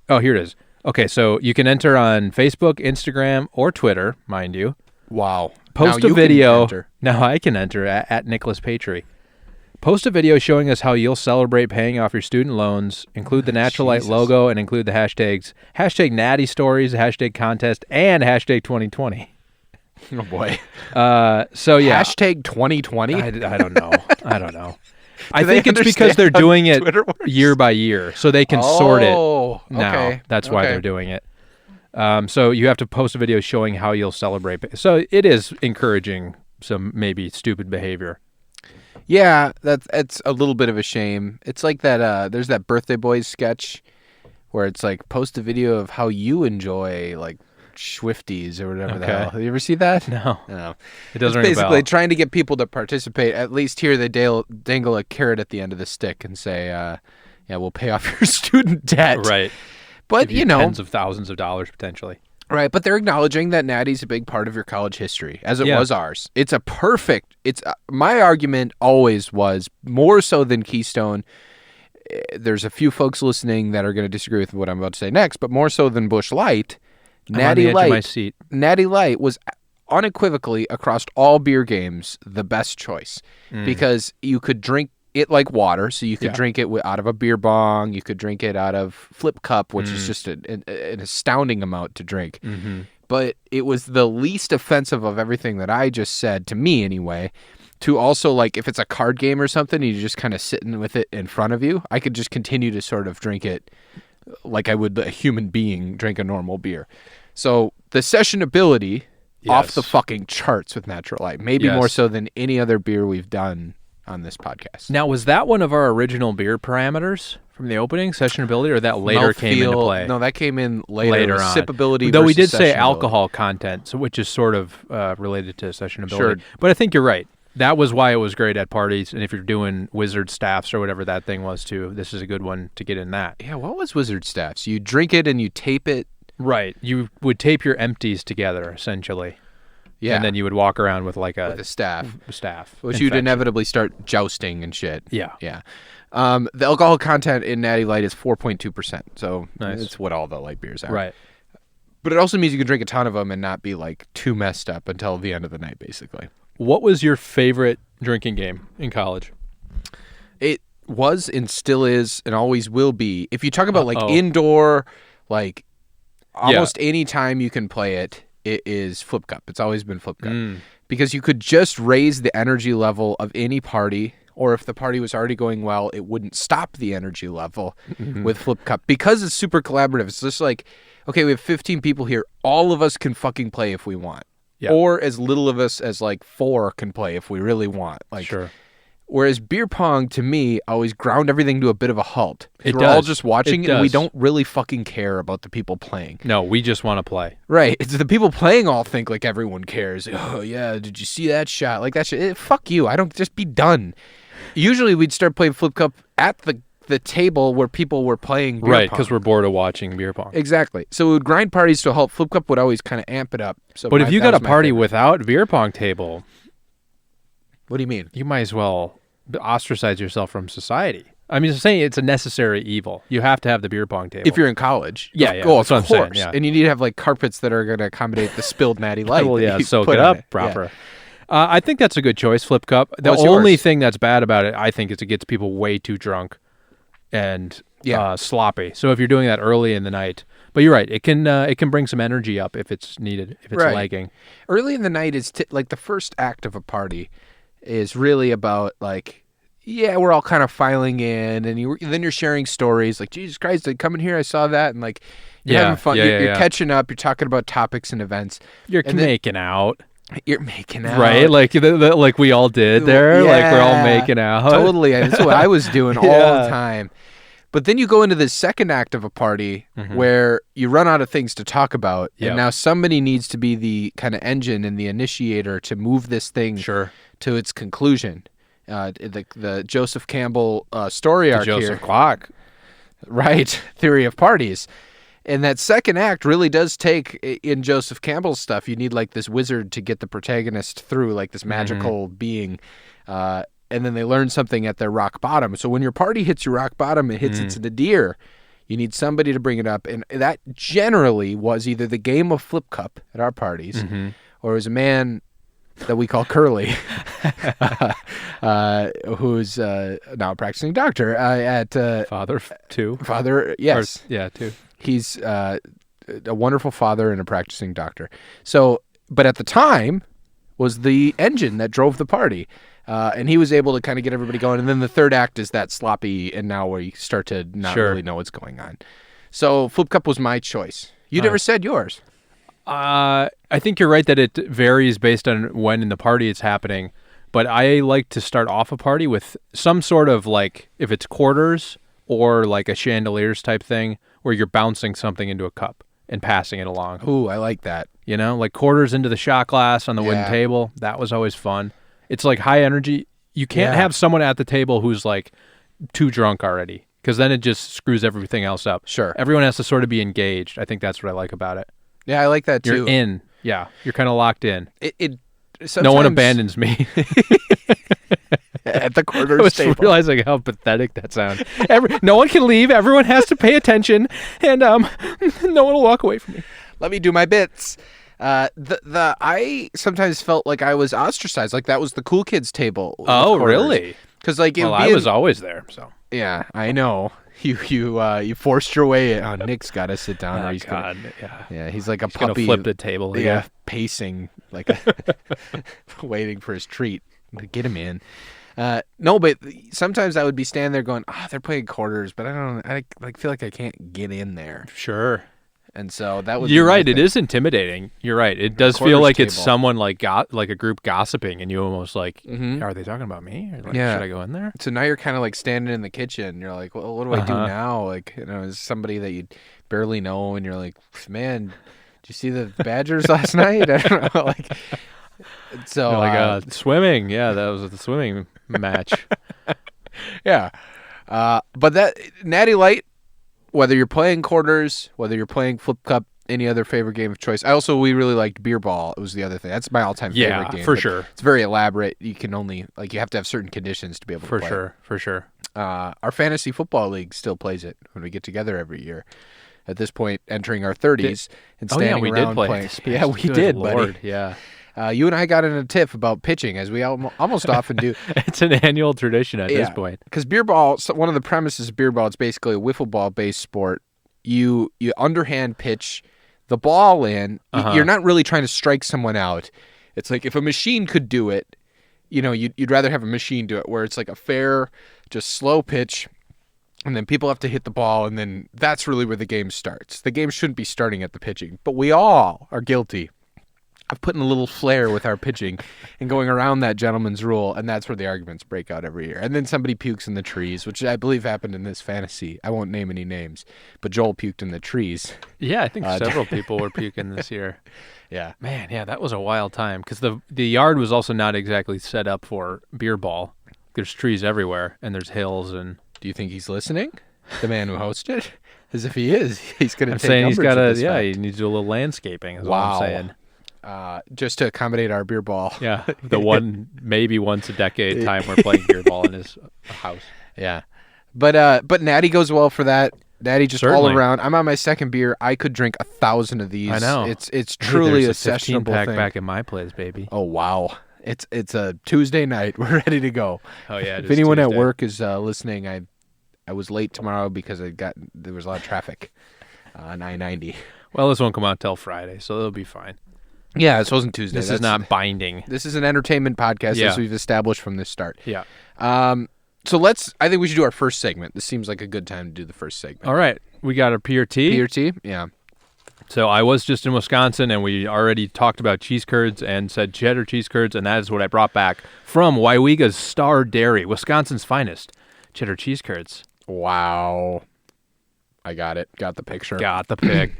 Speaker 2: oh, here it is. Okay, so you can enter on Facebook, Instagram, or Twitter, mind you.
Speaker 3: Wow.
Speaker 2: Post
Speaker 3: Now
Speaker 2: a
Speaker 3: you can
Speaker 2: video.
Speaker 3: enter.
Speaker 2: Now I can enter at Nicholas Patry. Post a video showing us how you'll celebrate paying off your student loans. Include the Natural Light
Speaker 3: Jesus.
Speaker 2: logo and include the hashtags Natty Stories, hashtag contest, and hashtag 2020.
Speaker 3: Oh boy.
Speaker 2: So yeah,
Speaker 3: Hashtag 2020.
Speaker 2: I don't know. I don't know. I
Speaker 3: Do they
Speaker 2: think it's because
Speaker 3: understand
Speaker 2: they're
Speaker 3: how
Speaker 2: doing it
Speaker 3: Twitter works?
Speaker 2: year by year, so they can sort it
Speaker 3: Oh,
Speaker 2: now.
Speaker 3: okay.
Speaker 2: That's why
Speaker 3: Okay.
Speaker 2: they're doing it. So you have to post a video showing how you'll celebrate. So it is encouraging some maybe stupid behavior.
Speaker 3: Yeah, that's a little bit of a shame. It's like that. There's that Birthday Boys sketch where it's like post a video of how you enjoy like Swifties or whatever the
Speaker 2: Okay.
Speaker 3: hell. Have you ever see that?
Speaker 2: No,
Speaker 3: No.
Speaker 2: it
Speaker 3: It's
Speaker 2: doesn't ring a
Speaker 3: basically
Speaker 2: bell.
Speaker 3: trying to get people to participate. At least here they dangle a carrot at the end of the stick and say, "Yeah, we'll pay off your student debt."
Speaker 2: Right.
Speaker 3: But
Speaker 2: Give you tens of thousands of dollars potentially.
Speaker 3: right. But they're acknowledging that Natty's a big part of your college history, as it
Speaker 2: Yeah.
Speaker 3: was ours. It's a perfect. It's my argument always was more so than Keystone. There's a few folks listening that are going to disagree with what I'm about to say next, but more so than Busch Light.
Speaker 2: I'm on the edge of my seat.
Speaker 3: Natty Light was unequivocally across all beer games the best choice because you could drink it like water. So you could
Speaker 2: Yeah.
Speaker 3: drink it out of a beer bong. You could drink it out of flip cup, which is just an astounding amount to drink. But it was the least offensive of everything that I just said, to me anyway. To also, like, if it's a card game or something, you're just kind of sitting with it in front of you, I could just continue to sort of drink it like I would a human being drink a normal beer. So the sessionability off
Speaker 2: Yes.
Speaker 3: the fucking charts with Natural Light, maybe
Speaker 2: Yes.
Speaker 3: more so than any other beer we've done on this podcast.
Speaker 2: Now, was that one of our original beer parameters from the opening, sessionability, or that later came into
Speaker 3: Mouthfeel-
Speaker 2: play?
Speaker 3: No, that came in later.
Speaker 2: Later
Speaker 3: It was
Speaker 2: on.
Speaker 3: Sippability
Speaker 2: Though we did
Speaker 3: versus
Speaker 2: say
Speaker 3: sessionability.
Speaker 2: alcohol content, so which is sort of related to sessionability.
Speaker 3: Sure.
Speaker 2: But I think you're right. That was why it was great at parties, and if you're doing wizard staffs or whatever that thing was too, this is a good one to get in that.
Speaker 3: Yeah, what was Wizard Staffs? You drink it and you tape it.
Speaker 2: Right. You would tape your empties together, essentially.
Speaker 3: Yeah,
Speaker 2: And then you would walk around with like
Speaker 3: with a staff.
Speaker 2: staff.
Speaker 3: Which
Speaker 2: In
Speaker 3: you'd
Speaker 2: fact,
Speaker 3: inevitably start jousting and shit.
Speaker 2: Yeah.
Speaker 3: Yeah. The alcohol content in Natty Light is 4.2%. So
Speaker 2: Nice.
Speaker 3: it's what all the light beers are.
Speaker 2: Right.
Speaker 3: But it also means you can drink a ton of them and not be like too messed up until the end of the night, basically.
Speaker 2: What was your favorite drinking game in college?
Speaker 3: It was and still is and always will be. If you talk about like
Speaker 2: Uh-oh.
Speaker 3: indoor, like almost any time you can play it, it is Flip Cup. It's always been Flip Cup. Because you could just raise the energy level of any party, or if the party was already going well, it wouldn't stop the energy level with Flip Cup. Because it's super collaborative. It's just like, okay, we have 15 people here. All of us can fucking play if we want.
Speaker 2: Yeah.
Speaker 3: Or as little of us as like 4 can play if we really want. Like,
Speaker 2: Sure.
Speaker 3: Whereas beer pong, to me, always ground everything to a bit of a halt. 'Cause
Speaker 2: It
Speaker 3: we're all
Speaker 2: does.
Speaker 3: just watching
Speaker 2: It
Speaker 3: and we
Speaker 2: does.
Speaker 3: don't really fucking care about the people playing.
Speaker 2: No, we just want to play.
Speaker 3: Right. It's the people playing all think like everyone cares. Oh, yeah, did you see that shot? Like that shit. Fuck you. I don't, just be done. Usually we'd start playing Flip Cup at the table where people were playing beer
Speaker 2: Right,
Speaker 3: pong.
Speaker 2: because we're bored of watching beer pong.
Speaker 3: Exactly. So we would grind parties to a halt. Flip Cup would always kind of amp it up. So
Speaker 2: But if you
Speaker 3: that
Speaker 2: got a
Speaker 3: was my
Speaker 2: party
Speaker 3: favorite.
Speaker 2: without beer pong table,
Speaker 3: What do you mean?
Speaker 2: you might as well ostracize yourself from society. I mean, saying it's a necessary evil. You have to have the beer pong table.
Speaker 3: If you're in college.
Speaker 2: Yeah,
Speaker 3: Of-
Speaker 2: yeah,
Speaker 3: oh,
Speaker 2: that's
Speaker 3: of
Speaker 2: what I'm saying,
Speaker 3: course.
Speaker 2: yeah.
Speaker 3: And you need to have like carpets that are going to accommodate the spilled Natty Light.
Speaker 2: well,
Speaker 3: that
Speaker 2: yeah,
Speaker 3: you
Speaker 2: soak
Speaker 3: put
Speaker 2: it
Speaker 3: on
Speaker 2: up proper.
Speaker 3: Yeah.
Speaker 2: I think that's a good choice, Flip Cup. The
Speaker 3: What's
Speaker 2: only
Speaker 3: yours?
Speaker 2: thing that's bad about it, I think, is it gets people way too drunk and
Speaker 3: Yeah.
Speaker 2: sloppy. So if you're doing that early in the night, but you're right, it can bring some energy up if it's needed, if it's
Speaker 3: Right.
Speaker 2: lagging.
Speaker 3: Early in the night is like the first act of a party is really about like, yeah, we're all kind of filing in, and then you're sharing stories like, Jesus Christ, I come in here, I saw that, and like you're
Speaker 2: Yeah,
Speaker 3: having fun,
Speaker 2: yeah,
Speaker 3: you're
Speaker 2: yeah.
Speaker 3: catching up, you're talking about topics and events,
Speaker 2: You're
Speaker 3: And then-
Speaker 2: making out,
Speaker 3: you're making out,
Speaker 2: right? Like like we all did there. Like we're all
Speaker 3: Yeah,
Speaker 2: making out.
Speaker 3: Totally, that's what I was doing all
Speaker 2: Yeah.
Speaker 3: the time. But then you go into the second act of a party where you run out of things to talk about,
Speaker 2: Yep.
Speaker 3: and now somebody needs to be the kind of engine and the initiator to move this thing
Speaker 2: Sure.
Speaker 3: to its conclusion. The Joseph Campbell story arc
Speaker 2: Joseph
Speaker 3: here,
Speaker 2: Clock.
Speaker 3: right? Theory of parties. And that second act really does take, in Joseph Campbell's stuff, you need like this wizard to get the protagonist through, like this magical being. And then they learn something at their rock bottom. So when your party hits your rock bottom, it hits its nadir. You need somebody to bring it up. And that generally was either the game of Flip Cup at our parties, or it was a man that we call Curly, who's now a practicing doctor at
Speaker 2: Father two.
Speaker 3: Father. Yes,
Speaker 2: Yeah, two.
Speaker 3: he's a wonderful father and a practicing doctor. So, but at the time, was the engine that drove the party, and he was able to kind of get everybody going. And then the third act is that sloppy, and now we start to not
Speaker 2: Sure.
Speaker 3: really know what's going on. So, Flip Cup was my choice. You never said yours.
Speaker 2: I think you're right that it varies based on when in the party it's happening, but I like to start off a party with some sort of like, if it's quarters or like a chandeliers type thing where you're bouncing something into a cup and passing it along.
Speaker 3: Ooh, I like that.
Speaker 2: You know, like quarters into the shot glass on the wooden
Speaker 3: Yeah.
Speaker 2: table. That was always fun. It's like high energy. You can't
Speaker 3: Yeah.
Speaker 2: have someone at the table who's like too drunk already, because then it just screws everything else up.
Speaker 3: Sure.
Speaker 2: Everyone has to sort of be engaged. I think that's what I like about it.
Speaker 3: Yeah, I like that
Speaker 2: You're
Speaker 3: too.
Speaker 2: in. Yeah. You're kind of locked in.
Speaker 3: It
Speaker 2: No one
Speaker 3: sometimes-
Speaker 2: abandons me.
Speaker 3: at the
Speaker 2: I
Speaker 3: quarters
Speaker 2: was
Speaker 3: table.
Speaker 2: realizing how pathetic that sounds. No one can leave. Everyone has to pay attention, and no one will walk away from me.
Speaker 3: Let me do my bits. I sometimes felt like I was ostracized, like that was the cool kids table.
Speaker 2: Oh, really?
Speaker 3: Because like it
Speaker 2: Well,
Speaker 3: would
Speaker 2: I
Speaker 3: be
Speaker 2: was always there. So.
Speaker 3: yeah, I know. You forced your way in. Oh, Nick's got to sit down. or
Speaker 2: Oh,
Speaker 3: he's gonna,
Speaker 2: God. Yeah.
Speaker 3: yeah, he's like a
Speaker 2: He's gonna
Speaker 3: puppy.
Speaker 2: flip the table.
Speaker 3: yeah, pacing like waiting for his treat to get him in. No, but sometimes I would be standing there going, they're playing quarters, but I like feel like I can't get in there.
Speaker 2: Sure.
Speaker 3: And so that would
Speaker 2: You're
Speaker 3: be my
Speaker 2: right. It
Speaker 3: thing.
Speaker 2: is intimidating. You're right. It does feel
Speaker 3: quarters
Speaker 2: like it's
Speaker 3: table.
Speaker 2: someone like like a group gossiping, and you almost like,
Speaker 3: Mhm.
Speaker 2: are they talking about me? Or like,
Speaker 3: Yeah.
Speaker 2: should I go in there?
Speaker 3: So now you're kind of like standing in the kitchen. You're like, well, what do I do
Speaker 2: Uh-huh.
Speaker 3: now? Like, is somebody that you barely know, and you're like, man, did you see the Badgers last night? I don't know. Like, so
Speaker 2: You're like swimming. Yeah, that was the swimming match.
Speaker 3: yeah. But that Natty Light, whether you're playing quarters, whether you're playing Flip Cup, any other favorite game of choice. We really liked Beer Ball. It was the other thing. That's my all-time
Speaker 2: Yeah,
Speaker 3: favorite game.
Speaker 2: for
Speaker 3: but
Speaker 2: sure.
Speaker 3: It's very elaborate. You can only you have to have certain conditions to be able to
Speaker 2: For
Speaker 3: play.
Speaker 2: sure. For sure.
Speaker 3: Our fantasy football league still plays it when we get together every year. At this point, entering our 30s and
Speaker 2: Oh
Speaker 3: standing
Speaker 2: yeah, we
Speaker 3: around
Speaker 2: did play.
Speaker 3: playing.
Speaker 2: this
Speaker 3: Yeah,
Speaker 2: past-
Speaker 3: we
Speaker 2: Good
Speaker 3: did,
Speaker 2: Lord.
Speaker 3: buddy.
Speaker 2: Yeah.
Speaker 3: You and I got in a tiff about pitching, as we almost often do.
Speaker 2: It's an annual tradition at this
Speaker 3: Yeah.
Speaker 2: point.
Speaker 3: Because beer ball, one of the premises of beer ball, it's basically a wiffle ball based sport. You underhand pitch the ball in.
Speaker 2: Uh-huh.
Speaker 3: You're not really trying to strike someone out. It's like if a machine could do it, you'd rather have a machine do it, where it's like a fair, just slow pitch, and then people have to hit the ball, and then that's really where the game starts. The game shouldn't be starting at the pitching, but we all are guilty of putting a little flair with our pitching and going around that gentleman's rule, and that's where the arguments break out every year. And then somebody pukes in the trees, which I believe happened in this fantasy. I won't name any names, but Joel puked in the trees.
Speaker 2: Yeah, I think several people were puking this year.
Speaker 3: Yeah.
Speaker 2: Man, yeah, that was a wild time because the yard was also not exactly set up for beer ball. There's trees everywhere, and there's hills, and
Speaker 3: Do you think he's listening? The man who hosted? As if he is. He's going to
Speaker 2: I'm
Speaker 3: take
Speaker 2: saying he's
Speaker 3: umbrage
Speaker 2: got
Speaker 3: with
Speaker 2: to,
Speaker 3: this
Speaker 2: yeah,
Speaker 3: fact.
Speaker 2: he needs to do a little landscaping is
Speaker 3: Wow.
Speaker 2: what I'm saying.
Speaker 3: Just to accommodate our beer ball.
Speaker 2: Yeah, the one, maybe once a decade time we're playing beer ball in his house.
Speaker 3: Yeah. But Natty goes well for that. Natty just
Speaker 2: Certainly.
Speaker 3: all around. I'm on my second beer. I could drink 1,000 of these.
Speaker 2: I know.
Speaker 3: It's
Speaker 2: Hey,
Speaker 3: truly a
Speaker 2: there's 15
Speaker 3: sessionable
Speaker 2: pack
Speaker 3: thing.
Speaker 2: back in my place, baby.
Speaker 3: Oh, wow. It's a Tuesday night. We're ready to go.
Speaker 2: Oh, yeah.
Speaker 3: If anyone at work is listening, I was late tomorrow because there was a lot of traffic on I-90.
Speaker 2: Well, this won't come out till Friday, so it'll be fine.
Speaker 3: Yeah, this wasn't Tuesday.
Speaker 2: This is not binding.
Speaker 3: This is an entertainment podcast,
Speaker 2: Yeah.
Speaker 3: as we've established from the start.
Speaker 2: Yeah.
Speaker 3: So I think we should do our first segment. This seems like a good time to do the first segment.
Speaker 2: All right. We got a PRT.
Speaker 3: PRT? Yeah.
Speaker 2: So I was just in Wisconsin, and we already talked about cheese curds and said cheddar cheese curds, and that is what I brought back from Waiwega's Star Dairy, Wisconsin's finest cheddar cheese curds.
Speaker 3: Wow. I got it. Got the picture.
Speaker 2: Got the pick.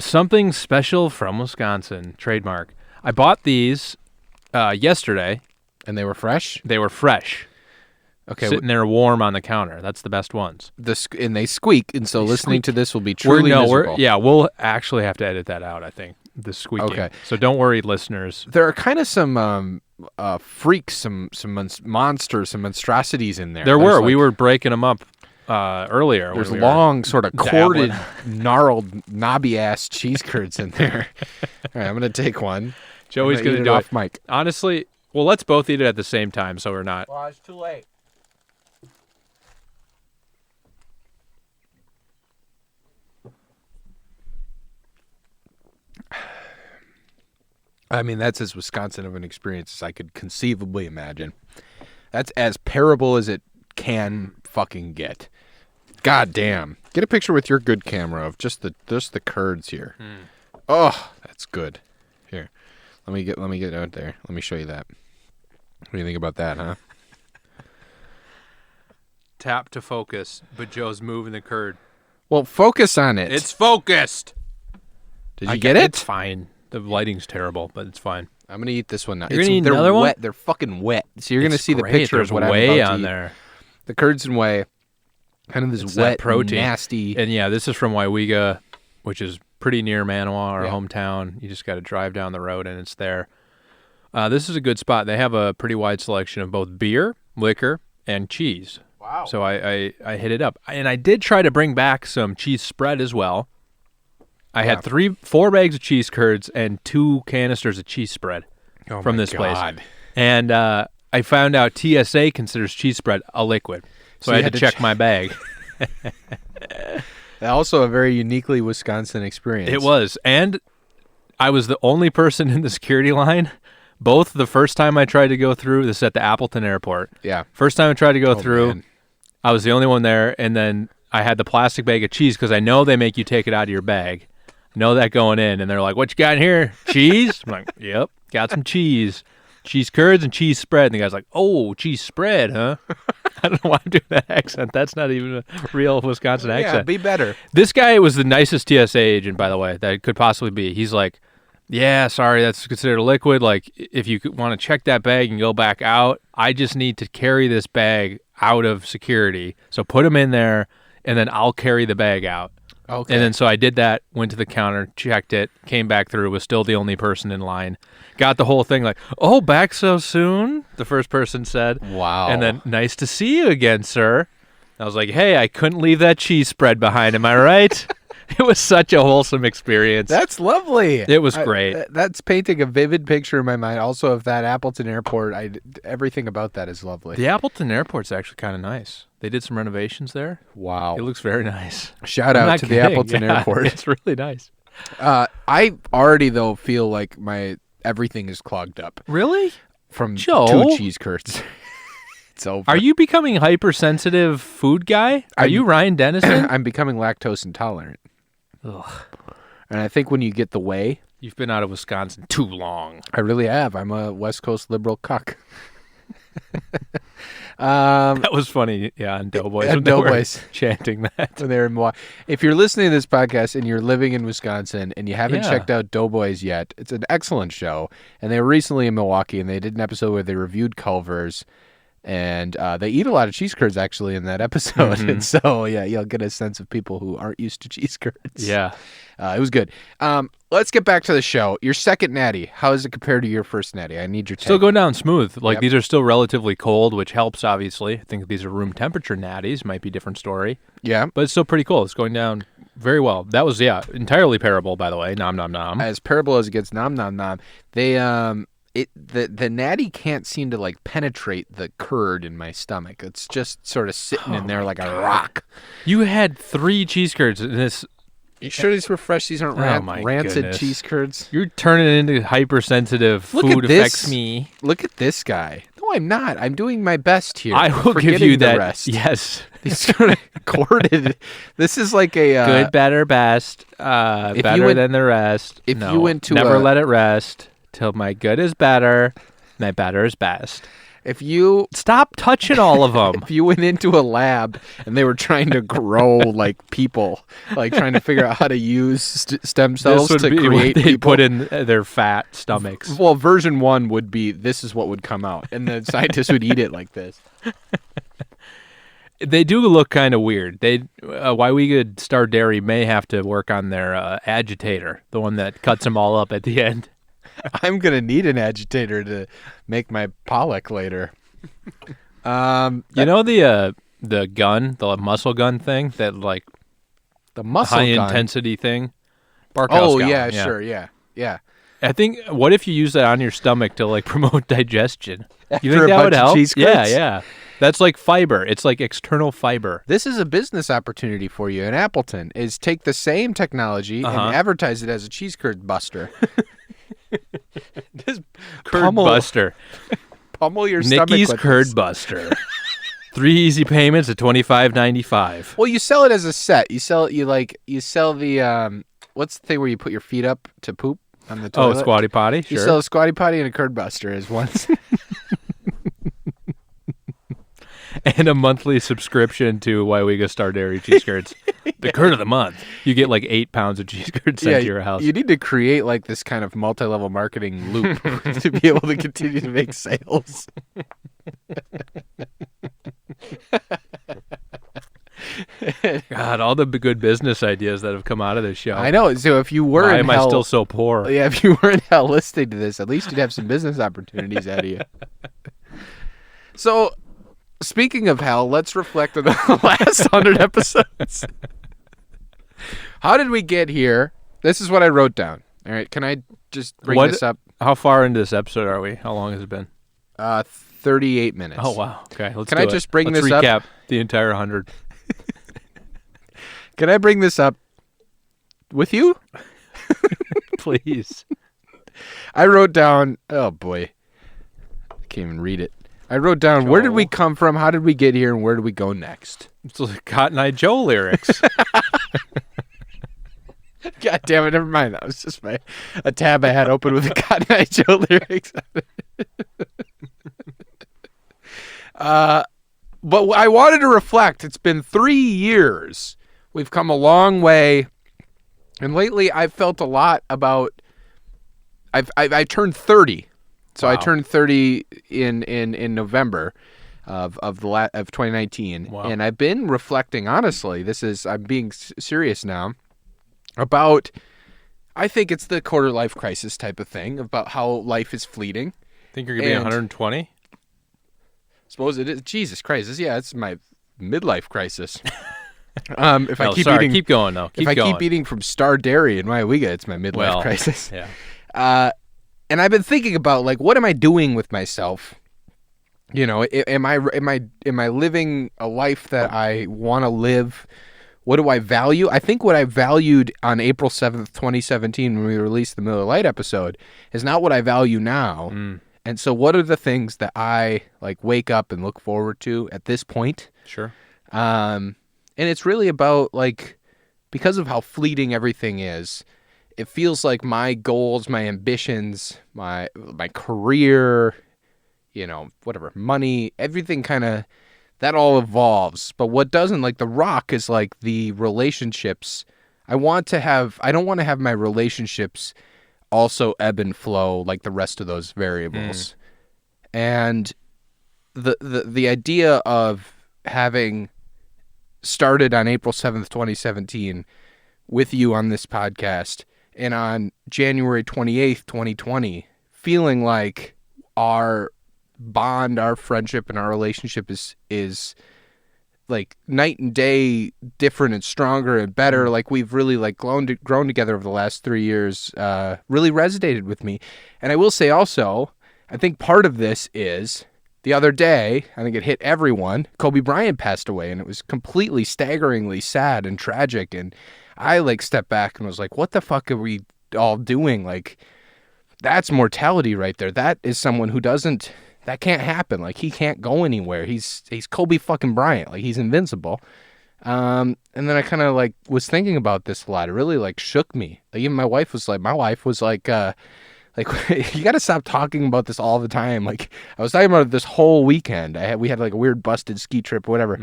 Speaker 2: Something special from Wisconsin, trademark. I bought these yesterday.
Speaker 3: And they were fresh?
Speaker 2: They were fresh.
Speaker 3: Okay.
Speaker 2: Sitting there warm on the counter. That's the best ones.
Speaker 3: And they squeak, and so
Speaker 2: They
Speaker 3: listening
Speaker 2: squeak.
Speaker 3: to this will be truly miserable.
Speaker 2: We'll actually have to edit that out, I think, the squeaking.
Speaker 3: Okay.
Speaker 2: So don't worry, listeners.
Speaker 3: There are kind of some freaks, some monsters, some monstrosities in there.
Speaker 2: There
Speaker 3: There's
Speaker 2: were. We
Speaker 3: like-
Speaker 2: were breaking them up earlier. when
Speaker 3: There's
Speaker 2: we were
Speaker 3: long, sort of
Speaker 2: dabbling.
Speaker 3: corded, gnarled, knobby-ass cheese curds in there. All right, I'm going to take one.
Speaker 2: Joey's
Speaker 3: I'm
Speaker 2: going
Speaker 3: eat
Speaker 2: to do
Speaker 3: off
Speaker 2: it.
Speaker 3: mic.
Speaker 2: Honestly, well, let's both eat it at the same time so we're not.
Speaker 3: Well, it's too late. I mean, that's as Wisconsin of an experience as I could conceivably imagine. That's as parable as it can fucking get. God damn. Get a picture with your good camera of just the curds here. Oh, that's good. Here. Let me get out there. Let me show you that. What do you think about that, huh?
Speaker 2: Tap to focus, but Joe's moving the curd.
Speaker 3: Well, focus on it.
Speaker 2: It's focused.
Speaker 3: Did you get it?
Speaker 2: It's fine. The lighting's terrible, but it's fine.
Speaker 3: I'm gonna eat this one now.
Speaker 2: You're gonna eat
Speaker 3: they're
Speaker 2: another one?
Speaker 3: wet. They're fucking wet. So you're gonna
Speaker 2: It's
Speaker 3: see the
Speaker 2: great.
Speaker 3: picture
Speaker 2: There's
Speaker 3: of what I'm
Speaker 2: whey
Speaker 3: about to
Speaker 2: on
Speaker 3: eat.
Speaker 2: there.
Speaker 3: The curds and whey, kind of this
Speaker 2: It's that
Speaker 3: wet,
Speaker 2: protein.
Speaker 3: nasty.
Speaker 2: And yeah, this is from Waiwega, which is pretty near Manawa, our
Speaker 3: Yeah.
Speaker 2: hometown. You just got to drive down the road and it's there. This is a good spot. They have a pretty wide selection of both beer, liquor, and cheese.
Speaker 3: Wow.
Speaker 2: So I hit it up. And I did try to bring back some cheese spread as well. I had 4 bags of cheese curds and 2 canisters of cheese spread from this place. And I found out TSA considers cheese spread a liquid. So
Speaker 3: So
Speaker 2: I
Speaker 3: you
Speaker 2: had
Speaker 3: had
Speaker 2: to
Speaker 3: to
Speaker 2: check my bag.
Speaker 3: Also, a very uniquely Wisconsin experience.
Speaker 2: It was. And I was the only person in the security line. Both the first time I tried to go through, this is at the Appleton airport.
Speaker 3: Yeah.
Speaker 2: First time I tried to go
Speaker 3: Oh,
Speaker 2: through,
Speaker 3: man.
Speaker 2: I was the only one there. And then I had the plastic bag of cheese because I know they make you take it out of your bag. Know that going in. And they're like, what you got in here? Cheese? I'm like, yep, got some cheese. Cheese curds and cheese spread. And the guy's like, oh, cheese spread, huh? I don't know why I'm doing that accent. That's not even a real Wisconsin
Speaker 3: Yeah,
Speaker 2: accent.
Speaker 3: be better.
Speaker 2: This guy was the nicest TSA agent, by the way, that it could possibly be. He's like, yeah, sorry, that's considered a liquid. Like, if you want to check that bag and go back out, I just need to carry this bag out of security. So put him in there, and then I'll carry the bag out.
Speaker 3: Okay.
Speaker 2: And then so I did that, went to the counter, checked it, came back through, was still the only person in line. Got the whole thing like, oh, back so soon? The first person said.
Speaker 3: Wow.
Speaker 2: And then, nice to see you again, sir. I was like, hey, I couldn't leave that cheese spread behind. Am I right? It was such a wholesome experience.
Speaker 3: That's lovely.
Speaker 2: It was great.
Speaker 3: That's painting a vivid picture in my mind. Also, of that Appleton Airport, everything about that is lovely.
Speaker 2: The Appleton Airport's actually kind of nice. They did some renovations there.
Speaker 3: Wow.
Speaker 2: It looks very nice.
Speaker 3: Shout
Speaker 2: I'm
Speaker 3: out
Speaker 2: not
Speaker 3: to
Speaker 2: kidding.
Speaker 3: the Appleton
Speaker 2: Yeah,
Speaker 3: Airport.
Speaker 2: It's really nice.
Speaker 3: I already though feel like my everything is clogged up
Speaker 2: Really?
Speaker 3: from
Speaker 2: Joe?
Speaker 3: 2 cheese curds. It's over.
Speaker 2: Are you becoming hypersensitive food guy? Are you Ryan Dennison?
Speaker 3: I'm becoming lactose intolerant.
Speaker 2: Ugh.
Speaker 3: And I think when you get the whey,
Speaker 2: You've been out of Wisconsin too long.
Speaker 3: I really have. I'm a West Coast liberal cuck.
Speaker 2: That was funny. Yeah, on Doughboys.
Speaker 3: At
Speaker 2: when they were
Speaker 3: Doughboys.
Speaker 2: chanting that.
Speaker 3: When they're in Milwaukee. If you're listening to this podcast and you're living in Wisconsin and you haven't
Speaker 2: Yeah.
Speaker 3: checked out Doughboys yet, it's an excellent show. And they were recently in Milwaukee and they did an episode where they reviewed Culver's. And they eat a lot of cheese curds actually in that episode. And so, yeah, you'll get a sense of people who aren't used to cheese curds.
Speaker 2: Yeah.
Speaker 3: It was good. Let's get back to the show. Your second natty, how does it compare to your first natty? I need your take.
Speaker 2: Still going down smooth. Like
Speaker 3: Yep.
Speaker 2: these are still relatively cold, which helps obviously. I think these are room temperature natties, might be a different story.
Speaker 3: Yeah.
Speaker 2: But it's still pretty cool. It's going down very well. That was entirely parable, by the way. Nom nom nom.
Speaker 3: As parable as it gets, nom nom nom. They the natty can't seem to like penetrate the curd in my stomach. It's just sort of sitting in there like a rock.
Speaker 2: You had 3 cheese curds in this.
Speaker 3: You sure these were fresh? These aren't
Speaker 2: Oh, my
Speaker 3: rancid
Speaker 2: goodness.
Speaker 3: cheese curds?
Speaker 2: You're turning it into hypersensitive.
Speaker 3: Look at
Speaker 2: Food
Speaker 3: this.
Speaker 2: affects me.
Speaker 3: Look at this guy. No, I'm not. I'm doing my best here.
Speaker 2: I will give
Speaker 3: Forgetting
Speaker 2: you
Speaker 3: the
Speaker 2: that.
Speaker 3: rest.
Speaker 2: Yes.
Speaker 3: These sort of corded. This is like a
Speaker 2: Good, better, best.
Speaker 3: you
Speaker 2: Better
Speaker 3: went-
Speaker 2: than the rest.
Speaker 3: if
Speaker 2: No,
Speaker 3: you went to
Speaker 2: never
Speaker 3: a-
Speaker 2: let it rest till my good is better, my better is best.
Speaker 3: If you
Speaker 2: Stop touching all of them.
Speaker 3: if you went into a lab and they were trying to grow like people, like trying to figure out how to use stem cells
Speaker 2: This would
Speaker 3: to
Speaker 2: be
Speaker 3: create
Speaker 2: what they
Speaker 3: people.
Speaker 2: put in their fat stomachs.
Speaker 3: Well, version 1 would be this is what would come out, and the scientists would eat it like this.
Speaker 2: They do look kind of weird. They Wyega Star Dairy may have to work on their agitator, the one that cuts them all up at the end.
Speaker 3: I'm gonna need an agitator to make my pollock later.
Speaker 2: You know the gun, the muscle gun thing, that like
Speaker 3: The muscle
Speaker 2: high
Speaker 3: gun.
Speaker 2: intensity thing.
Speaker 3: Oh
Speaker 2: Barkowski.
Speaker 3: yeah, sure, yeah.
Speaker 2: I think. What if you use that on your stomach to like promote digestion? You
Speaker 3: After
Speaker 2: think
Speaker 3: a
Speaker 2: that
Speaker 3: bunch
Speaker 2: would
Speaker 3: of
Speaker 2: help?
Speaker 3: cheese
Speaker 2: Yeah,
Speaker 3: curds?
Speaker 2: yeah. That's like fiber. It's like external fiber.
Speaker 3: This is a business opportunity for you in Appleton. Is take the same technology and advertise it as a cheese curd buster. Just
Speaker 2: Curd
Speaker 3: pummel,
Speaker 2: Buster.
Speaker 3: pummel your stomach
Speaker 2: Nikki's
Speaker 3: with
Speaker 2: Curd
Speaker 3: this.
Speaker 2: Buster. 3 easy payments at $25.95.
Speaker 3: Well, you sell it as a set. You sell the what's the thing where you put your feet up to poop on the
Speaker 2: Oh,
Speaker 3: toilet?
Speaker 2: Squatty Potty.
Speaker 3: You
Speaker 2: Sure.
Speaker 3: sell a Squatty Potty and a Curd Buster as one.
Speaker 2: And a monthly subscription to Wyega Star Dairy cheese curds. The curd of the month. You get like 8 pounds of cheese curds sent to your house.
Speaker 3: You need to create like this kind of multi-level marketing loop to be able to continue to make sales.
Speaker 2: God, all the good business ideas that have come out of this show.
Speaker 3: I know. So if you were
Speaker 2: Why
Speaker 3: in
Speaker 2: am I
Speaker 3: hell,
Speaker 2: still so poor?
Speaker 3: yeah, if you were in hell listening to this, at least you'd have some business opportunities out of you. So, speaking of hell, let's reflect on the last 100 episodes. How did we get here? This is what I wrote down. All right, can I just bring
Speaker 2: What-
Speaker 3: this up?
Speaker 2: How far into this episode are we? How long has it been?
Speaker 3: 38 minutes.
Speaker 2: Oh, wow. Okay, let's
Speaker 3: Can
Speaker 2: do
Speaker 3: I
Speaker 2: it.
Speaker 3: just bring
Speaker 2: Let's
Speaker 3: this up?
Speaker 2: recap the entire 100.
Speaker 3: Can I bring this up with you?
Speaker 2: Please.
Speaker 3: I wrote down, oh boy, I can't even read it. I wrote down, where did we
Speaker 2: Joel.
Speaker 3: come from? How did we get here? And where do we go next?
Speaker 2: It's like Cotton Eye Joe lyrics.
Speaker 3: God damn it, never mind. That was just a tab I had open with the Cotton Eye Joe lyrics. But I wanted to reflect. It's been 3 years. We've come a long way. And lately I've felt a lot about, I turned 30. So I
Speaker 2: Wow.
Speaker 3: turned 30 in November of 2019.
Speaker 2: Wow.
Speaker 3: And I've been reflecting, honestly, I'm being serious now, about, I think it's the quarter life crisis type of thing, about how life is fleeting.
Speaker 2: Think you're going to be
Speaker 3: And-
Speaker 2: 120?
Speaker 3: Suppose it is. Jesus Christ. It's my midlife crisis. If I
Speaker 2: No,
Speaker 3: keep
Speaker 2: sorry.
Speaker 3: eating,
Speaker 2: Keep going, though.
Speaker 3: if I keep eating from Star Dairy in Wyega, it's my midlife
Speaker 2: Well,
Speaker 3: crisis.
Speaker 2: Yeah.
Speaker 3: And I've been thinking about, like, what am I doing with myself? You know, am I living a life that I want to live? What do I value? I think what I valued on April 7th, 2017, when we released the Miller Lite episode, is not what I value now. And so what are the things that I, like, wake up and look forward to at this point?
Speaker 2: Sure.
Speaker 3: And it's really about, like, because of how fleeting everything is, it feels like my goals, my ambitions, my career, you know, whatever, money, everything kind of, that all evolves. But what doesn't, like The Rock, is like the relationships. I don't want to have my relationships also ebb and flow like the rest of those variables. And the idea of having started on April 7th, 2017 with you on this podcast, and on January 28th, 2020, feeling like our bond, our friendship, and our relationship is like night and day different and stronger and better. Like we've really like grown together over the last 3 years, really resonated with me. And I will say also, I think part of this is the other day, I think it hit everyone, Kobe Bryant passed away, and it was completely staggeringly sad and tragic. And I like stepped back and was like, what the fuck are we all doing? Like, that's mortality right there. That is someone who doesn't, that can't happen. Like, he can't go anywhere. He's Kobe fucking Bryant. Like, he's invincible. And then I kind of like was thinking about this a lot. It really like shook me. Like, even my wife was like, you got to stop talking about this all the time. Like, I was talking about it this whole weekend. We had like a weird busted ski trip, or whatever.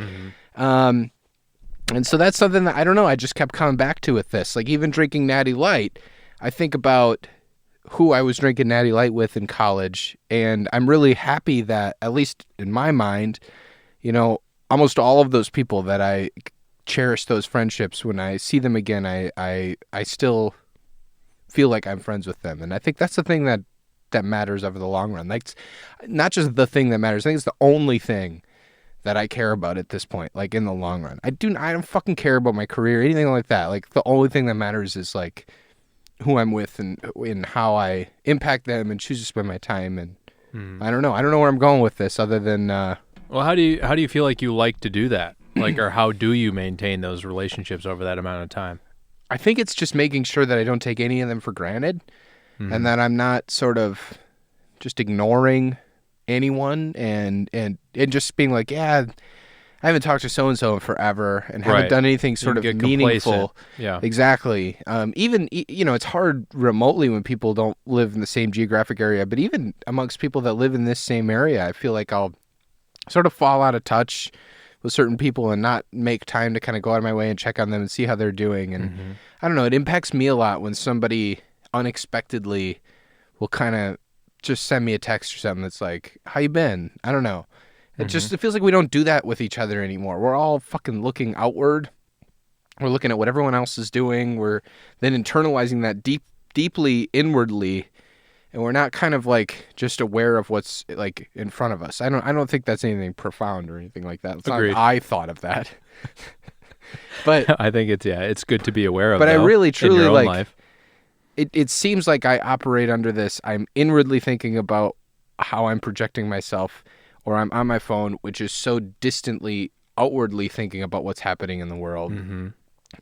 Speaker 3: And so that's something that, I don't know, I just kept coming back to with this. Like, even drinking Natty Light, I think about who I was drinking Natty Light with in college, and I'm really happy that, at least in my mind, you know, almost all of those people that I cherish those friendships, when I see them again, I still feel like I'm friends with them. And I think that's the thing that matters over the long run. Like, it's not just the thing that matters. I think it's the only thing that I care about at this point, like in the long run. I don't fucking care about my career, anything like that. Like, the only thing that matters is like who I'm with and how I impact them and choose to spend my time. And I don't know where I'm going with this, other than
Speaker 2: well, how do you feel like you like to do that? Like, or how do you maintain those relationships over that amount of time?
Speaker 3: I think it's just making sure that I don't take any of them for granted, and that I'm not sort of just ignoring anyone and just being like, yeah, I haven't talked to so-and-so in forever and haven't done anything sort of meaningful.
Speaker 2: Yeah,
Speaker 3: exactly. Even, you know, it's hard remotely when people don't live in the same geographic area, but even amongst people that live in this same area, I feel like I'll sort of fall out of touch with certain people and not make time to kind of go out of my way and check on them and see how they're doing. And I don't know, it impacts me a lot when somebody unexpectedly will kind of just send me a text or something that's like, how you been? I don't know. It feels like we don't do that with each other anymore. We're all fucking looking outward. We're looking at what everyone else is doing. We're then internalizing that deeply inwardly, and we're not kind of like just aware of what's like in front of us. I don't think that's anything profound or anything like that. It's not like I thought of that. But
Speaker 2: I think it's good to be aware of.
Speaker 3: But I really truly
Speaker 2: in your own
Speaker 3: like
Speaker 2: life.
Speaker 3: It seems like I operate under this. I'm inwardly thinking about how I'm projecting myself, or I'm on my phone, which is so distantly outwardly thinking about what's happening in the world.